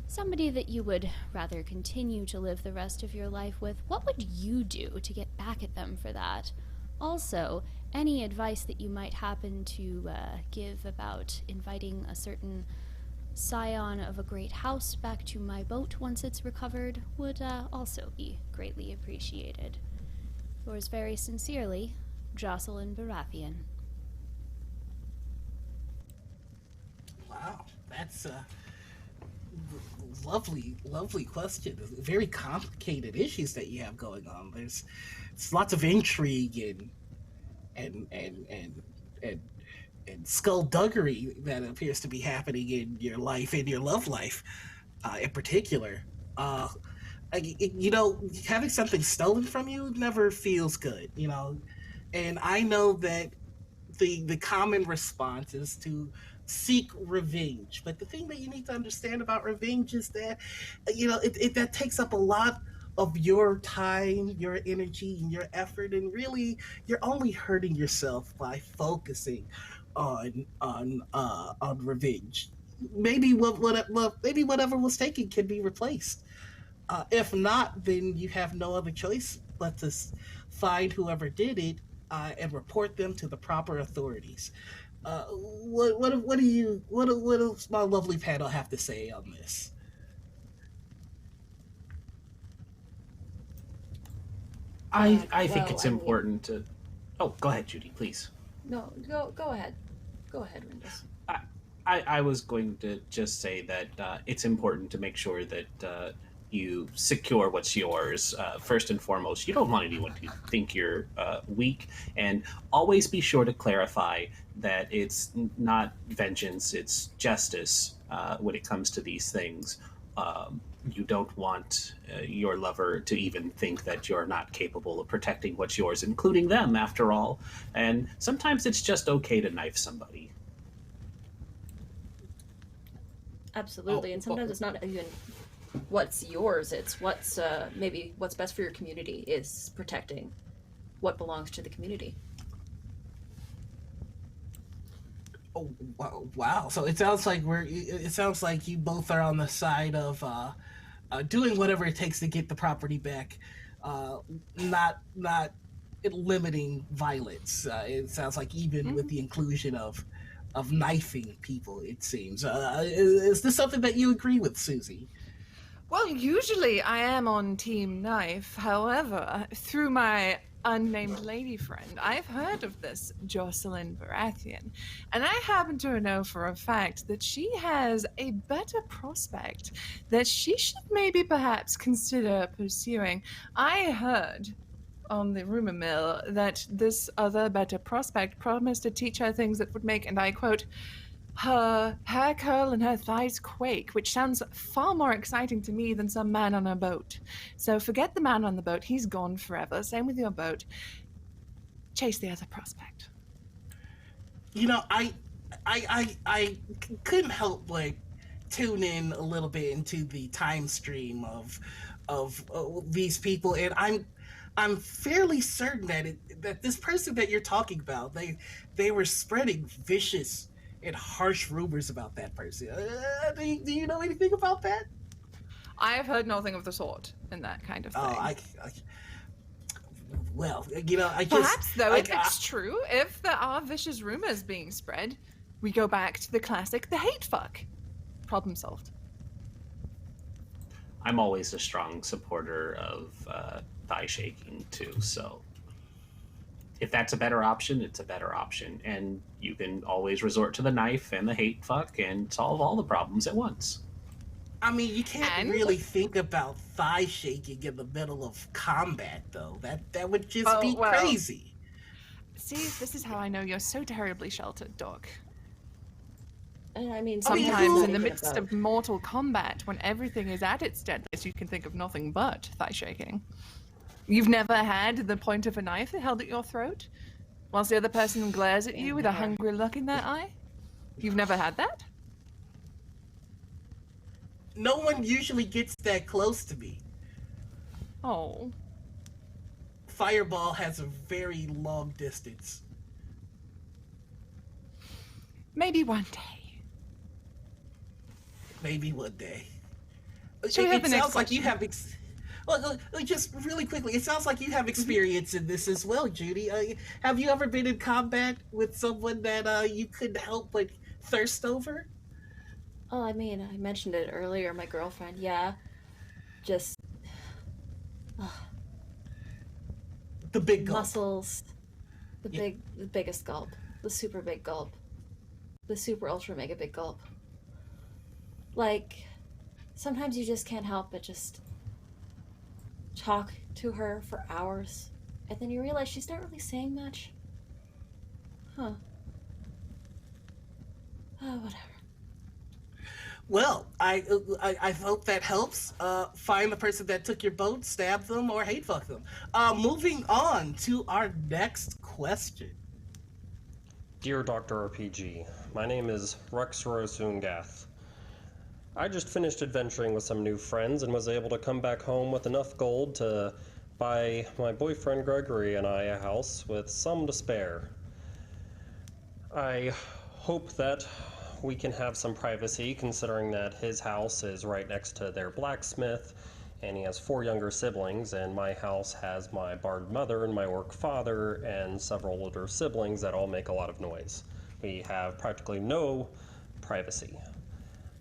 S11: somebody that you would rather continue to live the rest of your life with, what would you do to get back at them for that? Also, any advice that you might happen to give about inviting a certain scion of a great house back to my boat once it's recovered would also be greatly appreciated. Yours very sincerely, Jocelyn Baratheon.
S2: Wow, that's a lovely question. Very complicated issues that you have going on. There's lots of intrigue and skullduggery that appears to be happening in your life, in your love life, in particular. Having something stolen from you never feels good, and I know that the common response is to seek revenge. But the thing that you need to understand about revenge is that, that takes up a lot of your time, your energy, and your effort, and really, you're only hurting yourself by focusing on revenge. Maybe maybe whatever was taken can be replaced. If not, then you have no other choice but to find whoever did it and report them to the proper authorities. What does my lovely panel have to say on this?
S4: I think it's important to. Oh, go ahead, Judy, please.
S5: No, go ahead. Go ahead, Rindus.
S4: I was going to just say that it's important to make sure that you secure what's yours. First and foremost, you don't want anyone to think you're weak, and always be sure to clarify that it's not vengeance, it's justice when it comes to these things. You don't want your lover to even think that you're not capable of protecting what's yours, including them, after all. And sometimes it's just okay to knife somebody.
S5: Absolutely, and sometimes it's not even what's yours, it's what's maybe what's best for your community is protecting what belongs to the community.
S2: Oh, wow. So it sounds like you both are on the side of doing whatever it takes to get the property back, not limiting violence. It sounds like even with the inclusion of knifing people, it seems. Is this something that you agree with, Susie?
S1: Well, usually I am on Team Knife. However, through my unnamed lady friend, I've heard of this Jocelyn Baratheon, and I happen to know for a fact that she has a better prospect that she should maybe perhaps consider pursuing. I heard on the rumor mill that this other better prospect promised to teach her things that would make, and I quote, her hair curl and her thighs quake, which sounds far more exciting to me than some man on a boat. So forget the man on the boat. He's gone forever. Same with your boat. Chase the other prospect.
S2: I couldn't help but tune in a little bit into the time stream of these people, and I'm fairly certain that this person that you're talking about, they were spreading vicious and harsh rumors about that person. Do you know anything about that?
S1: I have heard nothing of the sort in that kind of thing.
S2: Perhaps
S1: though, if it's true, if there are vicious rumors being spread, we go back to the classic, the hate fuck. Problem solved.
S4: I'm always a strong supporter of thigh shaking too, so if that's a better option, it's a better option. And you can always resort to the knife and the hate fuck and solve all the problems at once.
S2: I mean, you can't really think about thigh shaking in the middle of combat, though. That would just be crazy.
S1: See, this is how I know you're so terribly sheltered, Doc.
S5: And I mean,
S1: sometimes in the midst of mortal combat, when everything is at its deadliest, you can think of nothing but thigh shaking. You've never had the point of a knife held at your throat? whilst the other person glares at you with a hungry look in their eye? You've never had that?
S2: No one usually gets that close to me.
S1: Oh.
S2: Fireball has a very long distance.
S1: Maybe one day.
S2: Maybe one day.
S1: Shall we have the next
S2: sounds like
S1: question?
S2: you have well, just really quickly, it sounds like you have experience in this as well, Judy. Have you ever been in combat with someone that you couldn't help but thirst over?
S5: Oh, I mean, I mentioned it earlier, my girlfriend, yeah. Just
S2: The big gulp.
S5: muscles, the biggest gulp, the super big gulp, the super ultra mega big gulp. Like, sometimes you just can't help but just talk to her for hours, and then you realize she's not really saying much. Huh. Oh, whatever.
S2: Well, I hope that helps. Find the person that took your boat, stab them, or hate fuck them. Moving on to our next question.
S12: Dear Dr. RPG, my name is Rex Rosungath. I just finished adventuring with some new friends and was able to come back home with enough gold to buy my boyfriend Gregory and I a house with some to spare. I hope that we can have some privacy, considering that his house is right next to their blacksmith, and he has 4 younger siblings, and my house has my bard mother and my orc father and several older siblings that all make a lot of noise. We have practically no privacy.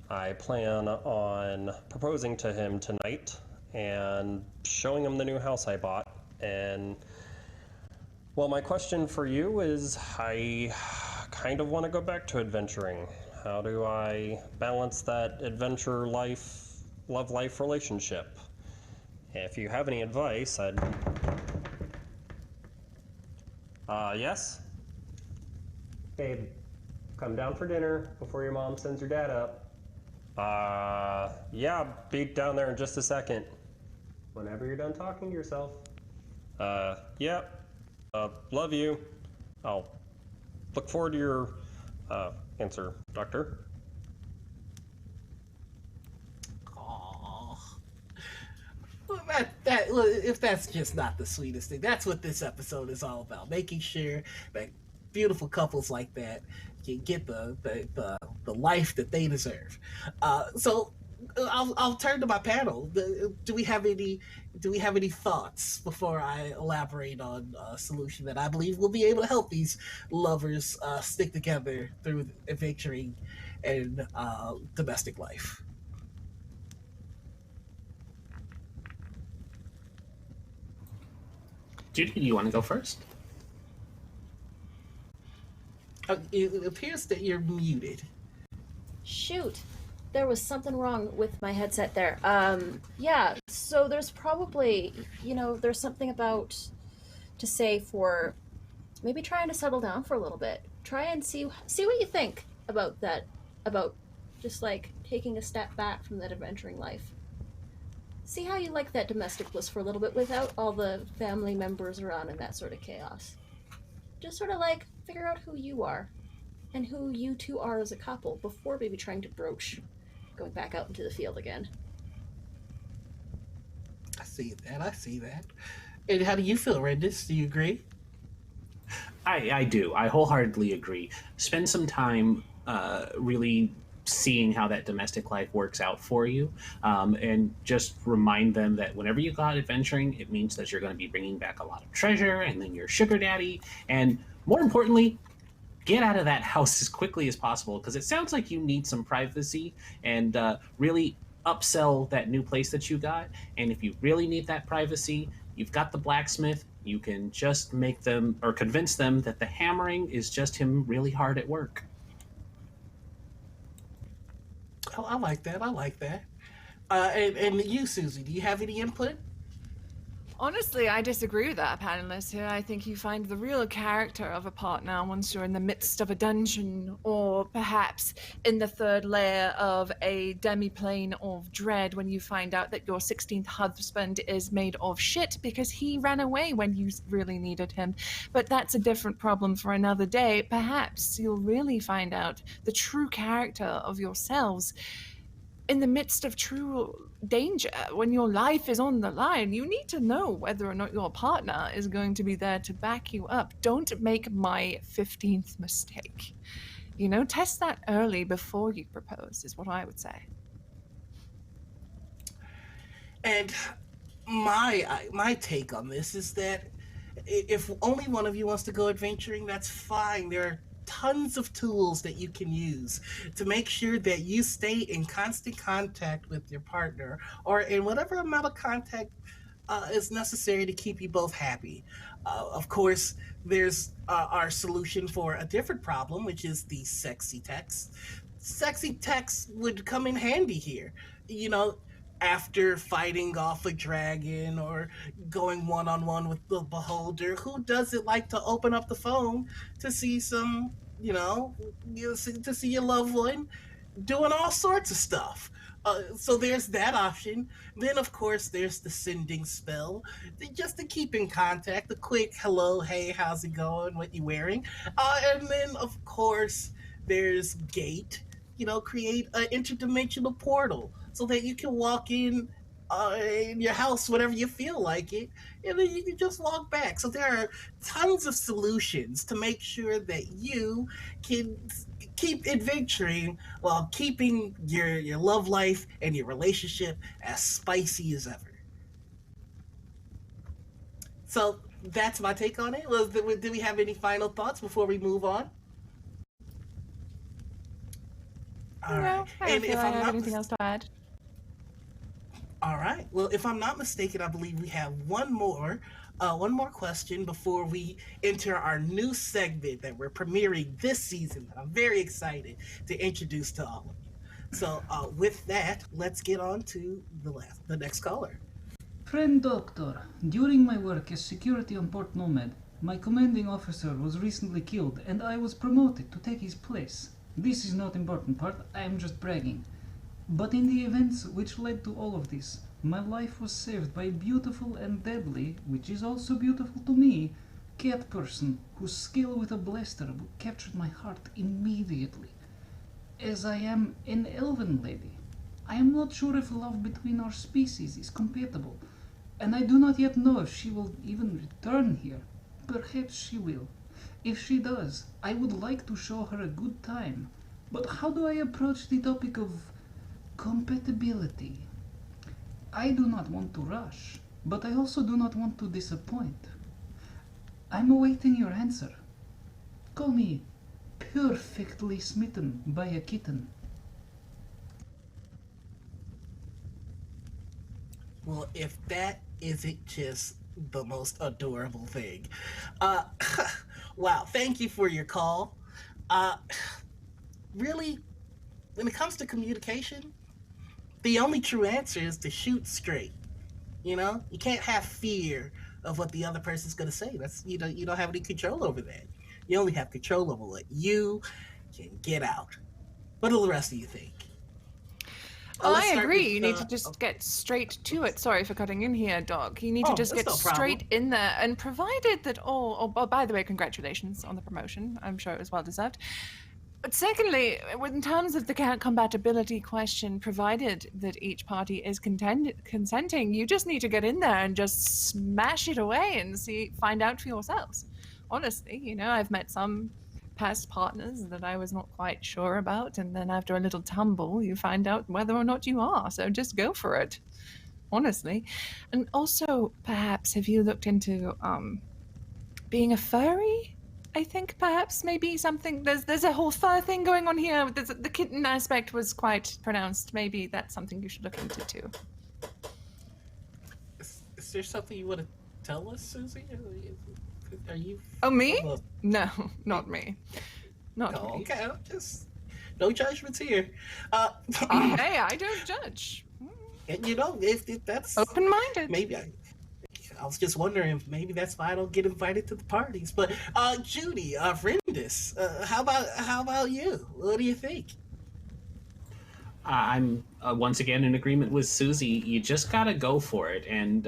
S12: I plan on proposing to him tonight and showing him the new house I bought. And, well, my question for you is, I kind of want to go back to adventuring. How do I balance that adventure life, love life relationship? If you have any advice, I'd... yes? Babe, come down for dinner before your mom sends your dad up. Yeah, be down there in just a second. Whenever you're done talking to yourself. Yeah. Love you. I'll look forward to your, answer, Doctor.
S2: Aww. Well, if that's just not the sweetest thing, that's what this episode is all about. Making sure that beautiful couples like that can get the life that they deserve. So I'll turn to my panel. Do we have any thoughts before I elaborate on a solution that I believe will be able to help these lovers stick together through adventuring and domestic life?
S4: Judy, do you want to go first?
S2: It appears that you're muted.
S5: Shoot, there was something wrong with my headset there. Yeah, so there's probably, there's something to say for maybe trying to settle down for a little bit. Try and see what you think about that, about just like taking a step back from that adventuring life. See how you like that domestic bliss for a little bit without all the family members around and that sort of chaos. Just sort of like figure out who you are and who you two are as a couple before maybe trying to broach going back out into the field again.
S2: I see that. And how do you feel, Rendis? Do you agree?
S4: I do. I wholeheartedly agree. Spend some time really seeing how that domestic life works out for you, and just remind them that whenever you go out adventuring, it means that you're going to be bringing back a lot of treasure, and then your sugar daddy, and more importantly, get out of that house as quickly as possible, because it sounds like you need some privacy, and really upsell that new place that you got. And if you really need that privacy, you've got the blacksmith. You can just make them, or convince them, that the hammering is just him really hard at work.
S2: Oh, I like that. And you, Susie, do you have any input?
S1: Honestly, I disagree with that panelist here. I think you find the real character of a partner once you're in the midst of a dungeon, or perhaps in the third layer of a demi-plane of dread when you find out that your 16th husband is made of shit because he ran away when you really needed him. But that's a different problem for another day. Perhaps you'll really find out the true character of yourselves in the midst of true danger, when your life is on the line. You need to know whether or not your partner is going to be there to back you up. Don't make my 15th mistake. You know, test that early before you propose, is what I would say.
S2: And my take on this is that if only one of you wants to go adventuring, that's fine. There are tons of tools that you can use to make sure that you stay in constant contact with your partner, or in whatever amount of contact is necessary to keep you both happy. Of course, there's our solution for a different problem, which is the sexy text. Sexy text would come in handy here. You know, after fighting off a dragon or going one-on-one with the beholder, who doesn't like to open up the phone to see some, to see your loved one doing all sorts of stuff? So there's that option. Then, of course, there's the sending spell, just to keep in contact. A quick hello, hey, how's it going? What you wearing? And then, of course, there's Gate. Create an interdimensional portal so that you can walk in your house whenever you feel like it, and then you can just walk back. So there are tons of solutions to make sure that you can keep adventuring while keeping your love life and your relationship as spicy as ever. So that's my take on it. Do we have any final thoughts before we move on? All right.
S1: I don't feel I have anything else to add.
S2: All right. Well, if I'm not mistaken, I believe we have one more question before we enter our new segment that we're premiering this season, that I'm very excited to introduce to all of you. So with that, let's get on to the next caller.
S13: Friend Doctor, during my work as security on Port Nomad, my commanding officer was recently killed and I was promoted to take his place. This is not important part, I am just bragging. But in the events which led to all of this, my life was saved by a beautiful and deadly, which is also beautiful to me, cat person whose skill with a blaster captured my heart immediately. As I am an elven lady, I am not sure if love between our species is compatible, and I do not yet know if she will even return here. Perhaps she will. If she does, I would like to show her a good time. But how do I approach the topic of compatibility? I do not want to rush, but I also do not want to disappoint. I'm awaiting your answer. Call me perfectly smitten by a kitten.
S2: Well, if that isn't just the most adorable thing. Wow, thank you for your call. Really, when it comes to communication, the only true answer is to shoot straight. You can't have fear of what the other person's going to say. That's you don't have any control over that. You only have control over what you can get out. What do the rest of you think?
S1: Well, I agree. You need to just get straight to it. Sorry for cutting in here, Doc. You need to just get straight in there. And provided that by the way, congratulations on the promotion. I'm sure it was well deserved. But secondly, in terms of the compatibility question, provided that each party is consenting, you just need to get in there and just smash it away and find out for yourselves. Honestly, I've met some past partners that I was not quite sure about, and then after a little tumble, you find out whether or not you are. So just go for it, honestly. And also, perhaps, have you looked into being a furry? I think perhaps maybe something. There's a whole fur thing going on here. The kitten aspect was quite pronounced. Maybe that's something you should look into too.
S2: Is there something you want to tell us, Susie? Are you?
S1: Oh, me? No, not me. Not me.
S2: Okay, just no judgments here.
S1: Hey, I don't judge.
S2: And if that's
S1: open-minded,
S2: maybe I was just wondering if maybe that's why I don't get invited to the parties. But Judy, Vrindis, how about you? What do you think?
S4: I'm once again in agreement with Susie. You just gotta go for it, and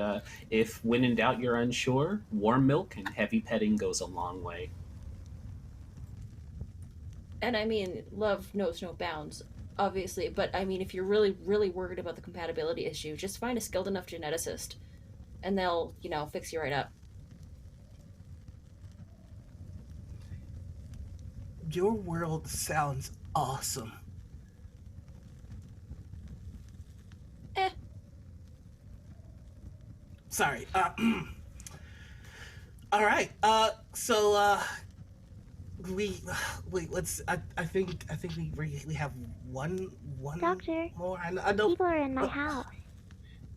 S4: if when in doubt you're unsure, warm milk and heavy petting goes a long way.
S5: And I mean, love knows no bounds, obviously, but I mean, if you're really, really worried about the compatibility issue, just find a skilled enough geneticist, and they'll, fix you right up.
S2: Your world sounds awesome. Sorry. All right. So we wait. Let's. I think we have one
S14: Doctor,
S2: more. I know
S14: people are in my house.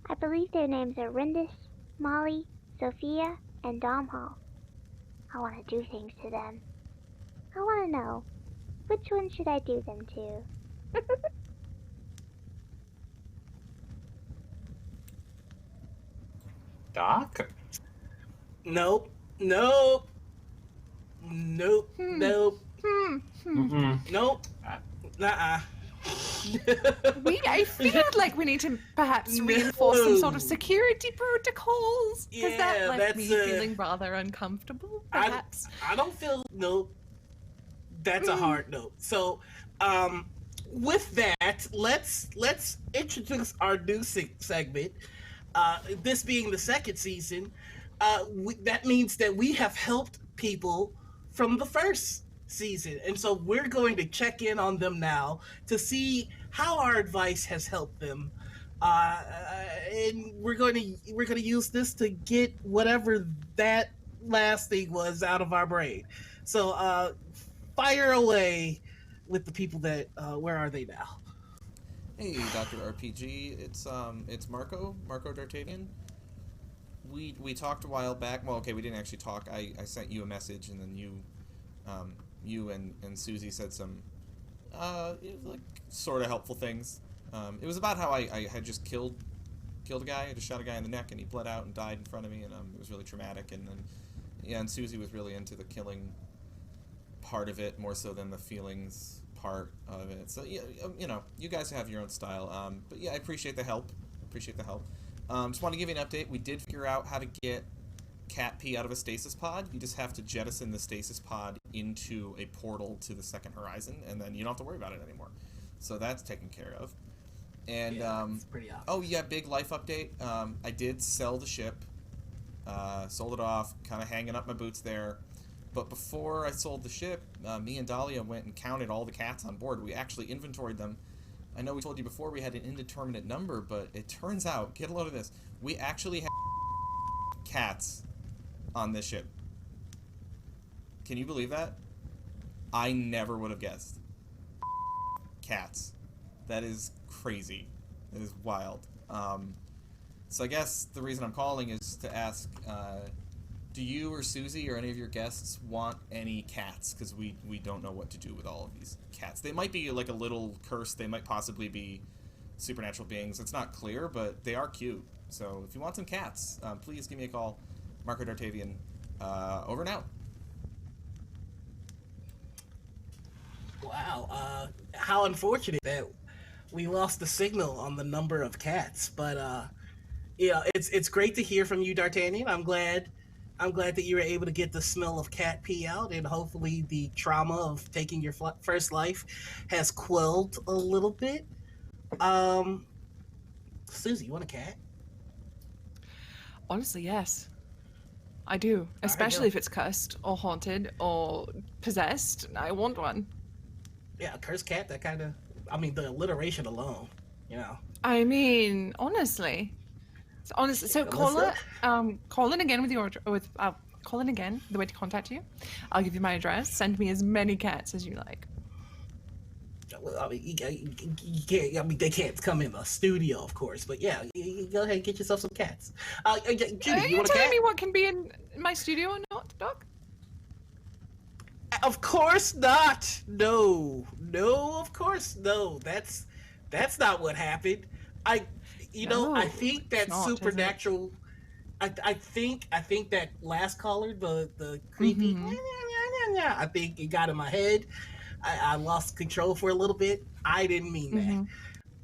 S14: I believe their names are Rindis, Molly, Sophia, and Domho. I want to do things to them. I want to know, which one should I do them to?
S4: Doc?
S2: Nope. Nope. Nope. Nope. Nope. Nuh-uh.
S1: I feel like we need to perhaps reinforce some sort of security protocols. Because that left me feeling rather uncomfortable, perhaps.
S2: I don't feel... Nope. That's a hard note. So, with that, let's introduce our new segment. This being the second season, that means that we have helped people from the first season, and so we're going to check in on them now to see how our advice has helped them, and we're going to use this to get whatever that last thing was out of our brain. So fire away with the people that where are they now?
S8: Hey, Dr. RPG, it's Marco D'Artagnan. We talked a while back. Well, okay, we didn't actually talk. I sent you a message, and then you and Susie said some like sort of helpful things. It was about how I had just killed a guy. I just shot a guy in the neck, and he bled out and died in front of me, and it was really traumatic. And then and Susie was really into the killing part of it more so than the feelings part of it. So yeah, you guys have your own style. But yeah, I appreciate the help. Just want to give you an update. We did figure out how to get cat pee out of a stasis pod. You just have to jettison the stasis pod into a portal to the second horizon, and then you don't have to worry about it anymore. So that's taken care of. And
S2: it's pretty obvious.
S8: Oh yeah, big life update. I did sell the ship. Sold it off, kind of hanging up my boots there. But before I sold the ship, me and Dahlia went and counted all the cats on board. We actually inventoried them. I know we told you before we had an indeterminate number, but it turns out, get a load of this, we actually have cats on this ship. Can you believe that? I never would have guessed. Cats. That is crazy. That is wild. So I guess the reason I'm calling is to ask, do you or Susie or any of your guests want any cats? Because we don't know what to do with all of these cats. They might be like a little cursed. They might possibly be supernatural beings. It's not clear, but they are cute. So if you want some cats, please give me a call. Marco D'Artagnan. Over and out.
S2: Wow. How unfortunate that we lost the signal on the number of cats. But it's great to hear from you, D'Artagnan. I'm glad that you were able to get the smell of cat pee out, and hopefully the trauma of taking your first life has quelled a little bit. Susie, you want a cat?
S1: Honestly, yes. I do. Especially if it's cursed or haunted or possessed. I want one.
S2: Yeah, a cursed cat, that kind of... I mean, the alliteration alone,
S1: I mean, honestly. So call in again with your call in again. The way to contact you, I'll give you my address. Send me as many cats as you like.
S2: Well, I mean, you can't. I mean, they can't come in the studio, of course. But yeah, you go ahead and get yourself some cats. Judy,
S1: Are you
S2: want a
S1: telling
S2: cat?
S1: me what can be in my studio or not, Doc?
S2: Of course not. No, of course no. That's not what happened. I think that
S1: not,
S2: supernatural. I think that last caller, the creepy, I think it got in my head. I lost control for a little bit. I didn't mean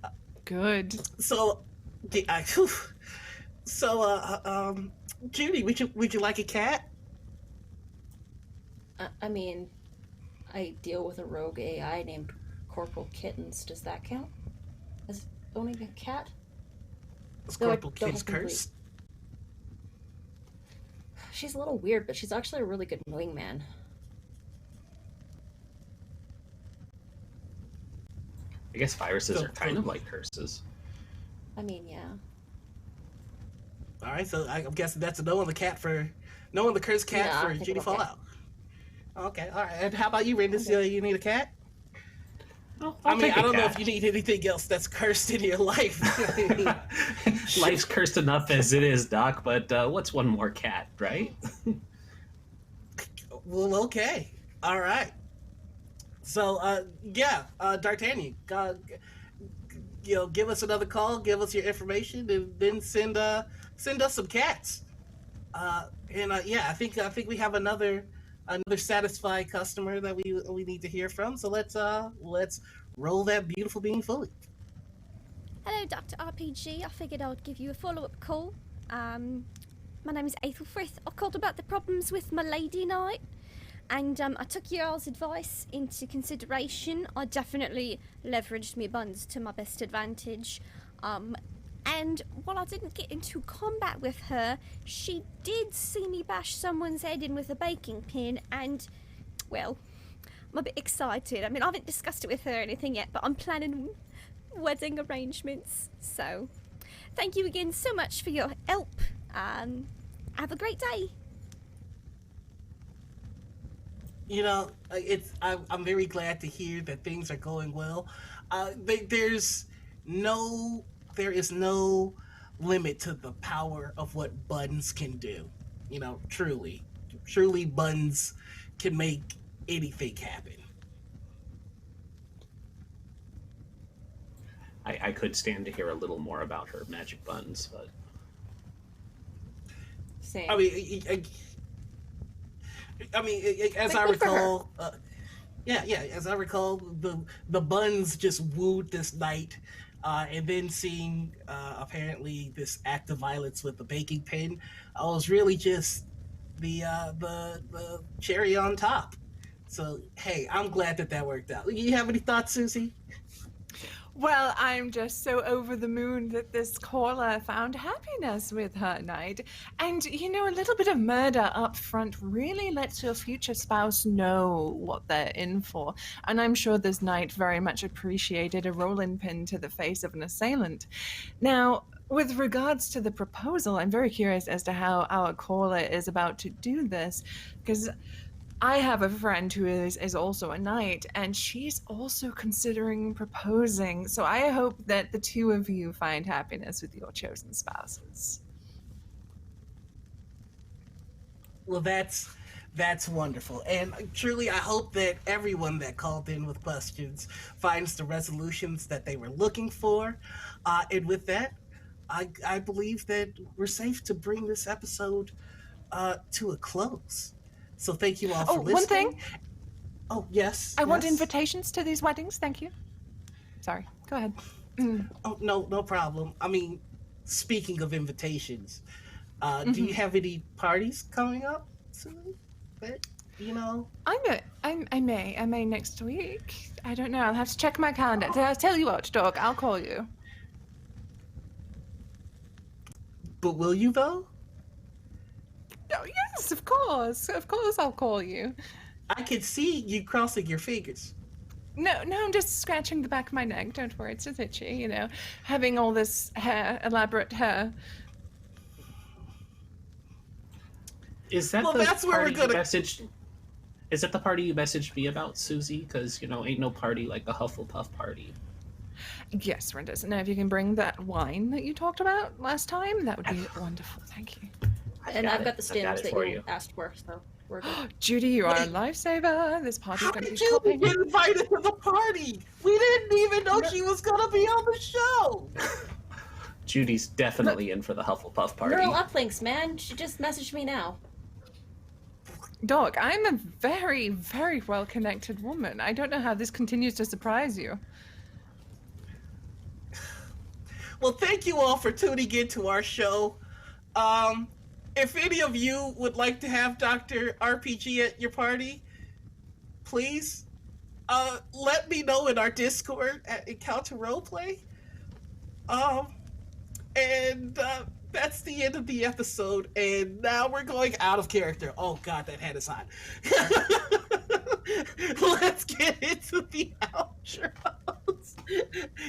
S2: that.
S1: Good.
S2: So, Judy, would you like a cat?
S5: I mean, I deal with a rogue AI named Corporal Kittens. Does that count as owning a cat?
S2: Is Corporal Kittens cursed?
S5: She's a little weird, but she's actually a really good wingman.
S4: I guess viruses are kind of like curses.
S5: I mean, yeah.
S2: All right, so I'm guessing that's a no on the cursed cat for Judy Fallout. Okay, all right. And how about you, Rendis? Okay. You need a cat? I don't know if you need anything else that's cursed in your life.
S4: Life's cursed enough as it is, Doc, but what's one more cat, right?
S2: Well, okay. All right. So, D'Artagnan, give us another call, give us your information, and then send us some cats. I think we have another satisfied customer that we need to hear from. So let's roll that beautiful bean fully.
S15: Hello, Dr. RPG. I figured I'd give you a follow-up call. My name is Aethelfrith. I called about the problems with my lady night, and I took your all's advice into consideration. I definitely leveraged my buns to my best advantage. And while I didn't get into combat with her, she did see me bash someone's head in with a baking pin, and, well, I'm a bit excited. I mean, I haven't discussed it with her or anything yet, but I'm planning wedding arrangements. So, thank you again so much for your help. Have a great day.
S2: I'm very glad to hear that things are going well. There is no limit to the power of what buns can do. Truly buns can make anything happen.
S4: I could stand to hear a little more about her magic buns, but
S5: same.
S2: As I recall, as I recall, the buns just wooed this knight. And then seeing apparently this act of violence with the baking pin, I was really just the cherry on top. So hey, I'm glad that worked out. You have any thoughts, Susie?
S1: Well, I'm just so over the moon that this caller found happiness with her knight. And, a little bit of murder up front really lets your future spouse know what they're in for. And I'm sure this knight very much appreciated a rolling pin to the face of an assailant. Now, with regards to the proposal, I'm very curious as to how our caller is about to do this, because I have a friend who is also a knight, and she's also considering proposing. So I hope that the two of you find happiness with your chosen spouses.
S2: Well, that's wonderful. And truly, I hope that everyone that called in with questions finds the resolutions that they were looking for. And with that, I believe that we're safe to bring this episode to a close. So thank you all for listening.
S1: One thing.
S2: Oh, yes.
S1: I want invitations to these weddings. Thank you. Sorry. Go ahead.
S2: Oh, no problem. Speaking of invitations, do you have any parties coming up soon?
S1: I may next week. I don't know. I'll have to check my calendar. I'll tell you what, Dog. I'll call you.
S2: But will you, though?
S1: Oh, yes, of course. Of course I'll call you.
S2: I can see you crossing your fingers.
S1: No, I'm just scratching the back of my neck. Don't worry, it's just itchy, having all this elaborate hair.
S4: Is that
S2: that's where we're gonna
S4: message? Is that the party you messaged me about, Susie? Because, ain't no party like a Hufflepuff party.
S1: Yes, Rendis. Now, if you can bring that wine that you talked about last time, that would be wonderful. Thank you.
S5: I've got the stems that you asked for, so we're good.
S1: Judy, you are a lifesaver. This party's going to be
S2: How
S1: popping.
S2: did you get invited to the party? We didn't even know she was going to be on the show.
S4: Judy's definitely in for the Hufflepuff party.
S5: Neural uplinks, man. She just messaged me now.
S1: Doc, I'm a very, very well-connected woman. I don't know how this continues to surprise you.
S2: Well, thank you all for tuning in to our show. If any of you would like to have Dr. RPG at your party, please let me know in our Discord at Encounter Roleplay. That's the end of the episode, and now we're going out of character. Oh god, that head is hot. Let's get into the outros.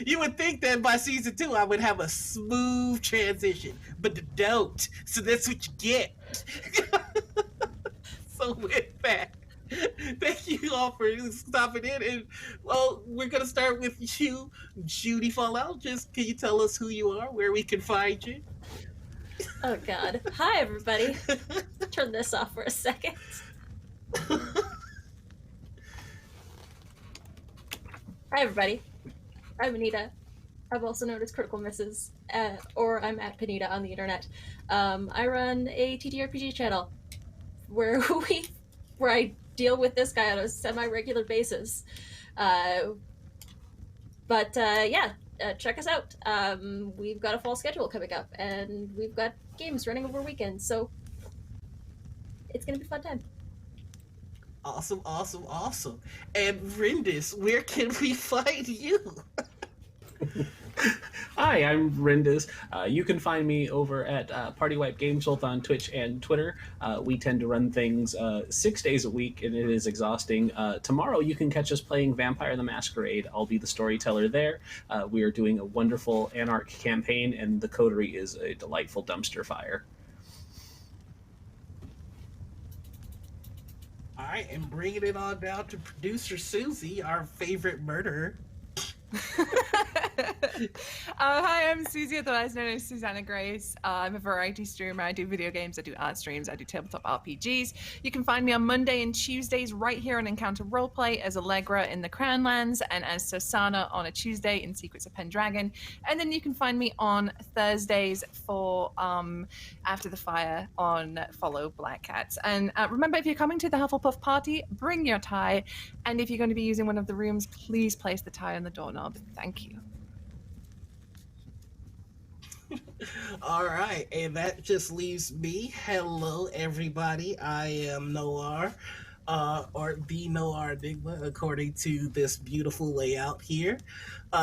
S2: You would think that by season 2 I would have a smooth transition, but I don't. So that's what you get. So with that, thank you all for stopping in, and well, we're gonna start with you, Judy Fallout. Just can you tell us who you are, where we can find you?
S5: Oh god. Hi everybody. Turn this off for a second. Hi everybody. I'm Anita. I'm also known as Critical Misses, or I'm at Panita on the internet. I run a TTRPG channel where I deal with this guy on a semi-regular basis. Check us out. We've got a fall schedule coming up, and we've got games running over weekends, so it's gonna be a fun time.
S2: Awesome. And Rindis, where can we find you?
S4: Hi, I'm Rindis. You can find me over at Party Wipe Games, both on Twitch and Twitter. We tend to run things 6 days a week, and it is exhausting. Tomorrow, you can catch us playing Vampire the Masquerade. I'll be the storyteller there. We are doing a wonderful Anarch campaign, and the coterie is a delightful dumpster fire.
S2: All right, and bringing it on down to producer Susie, our favorite murderer.
S1: Hi, I'm Susie, otherwise known as Susanna Grace. I'm a variety streamer. I do video games, I do art streams, I do tabletop RPGs. You can find me on Monday and Tuesdays right here on Encounter Roleplay as Allegra in the Crownlands and as Sosana on a Tuesday in Secrets of Pendragon. And then you can find me on Thursdays for After the Fire on Follow Black Cats. And remember, if you're coming to the Hufflepuff party, bring your tie. And if you're going to be using one of the rooms, please place the tie on the doorknob. Thank you.
S2: All right, and that just leaves me. Hello, everybody. I am Noir, or the Noir Enigma, according to this beautiful layout here.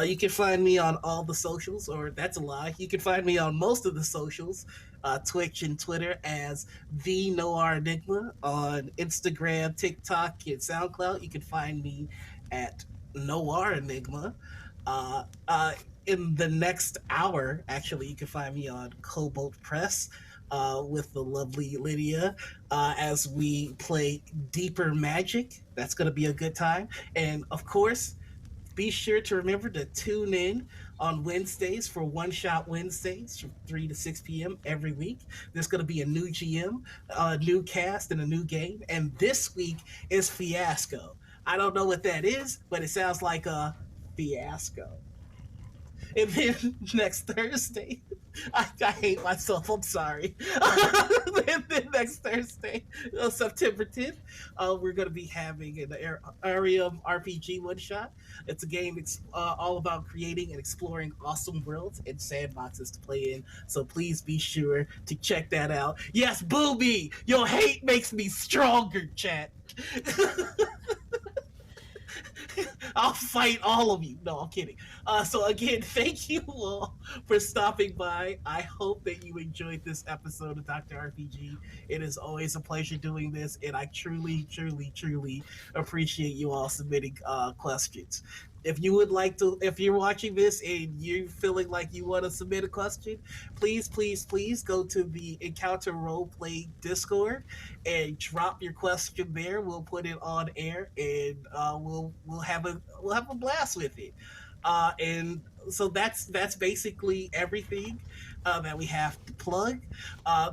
S2: You can find me on all the socials, or that's a lie. You can find me on most of the socials, Twitch and Twitter as the Noir Enigma. On Instagram, TikTok, and SoundCloud, you can find me at Noir Enigma. In the next hour, actually, you can find me on Cobalt Press with the lovely Lydia as we play Deeper Magic. That's going to be a good time. And of course, be sure to remember to tune in on Wednesdays for One Shot Wednesdays from 3 to 6 p.m. every week. There's going to be a new GM, a new cast, and a new game. And this week is Fiasco. I don't know what that is, but it sounds like a fiasco. And then next Thursday, I hate myself, I'm sorry. And then next Thursday, September 10th, we're going to be having an Arium RPG one-shot. It's a game all about creating and exploring awesome worlds and sandboxes to play in. So please be sure to check that out. Yes, booby! Your hate makes me stronger, chat. I'll fight all of you. No, I'm kidding. So again, thank you all for stopping by. I hope that you enjoyed this episode of Dr. RPG. It is always a pleasure doing this, and I truly, truly, truly appreciate you all submitting questions. If you would like to, if you're watching this and you're feeling like you want to submit a question, please, please, please go to the Encounter Roleplay Discord and drop your question there. We'll put it on air, and we'll have a blast with it. And so that's basically everything that we have to plug.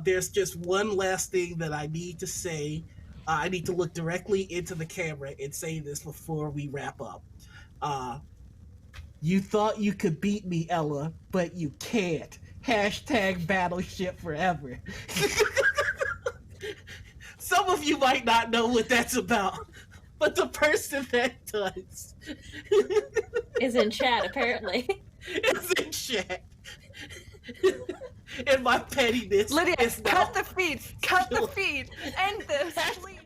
S2: There's just one last thing that I need to say. I need to look directly into the camera and say this before we wrap up. You thought you could beat me, Ella, but you can't. Hashtag battleship forever. Some of you might not know what that's about, but the person that does
S5: is in chat, apparently.
S2: Is in chat. And my pettiness
S1: Lydia,
S2: is now
S1: cut the feed! Cut the feed! End this, please!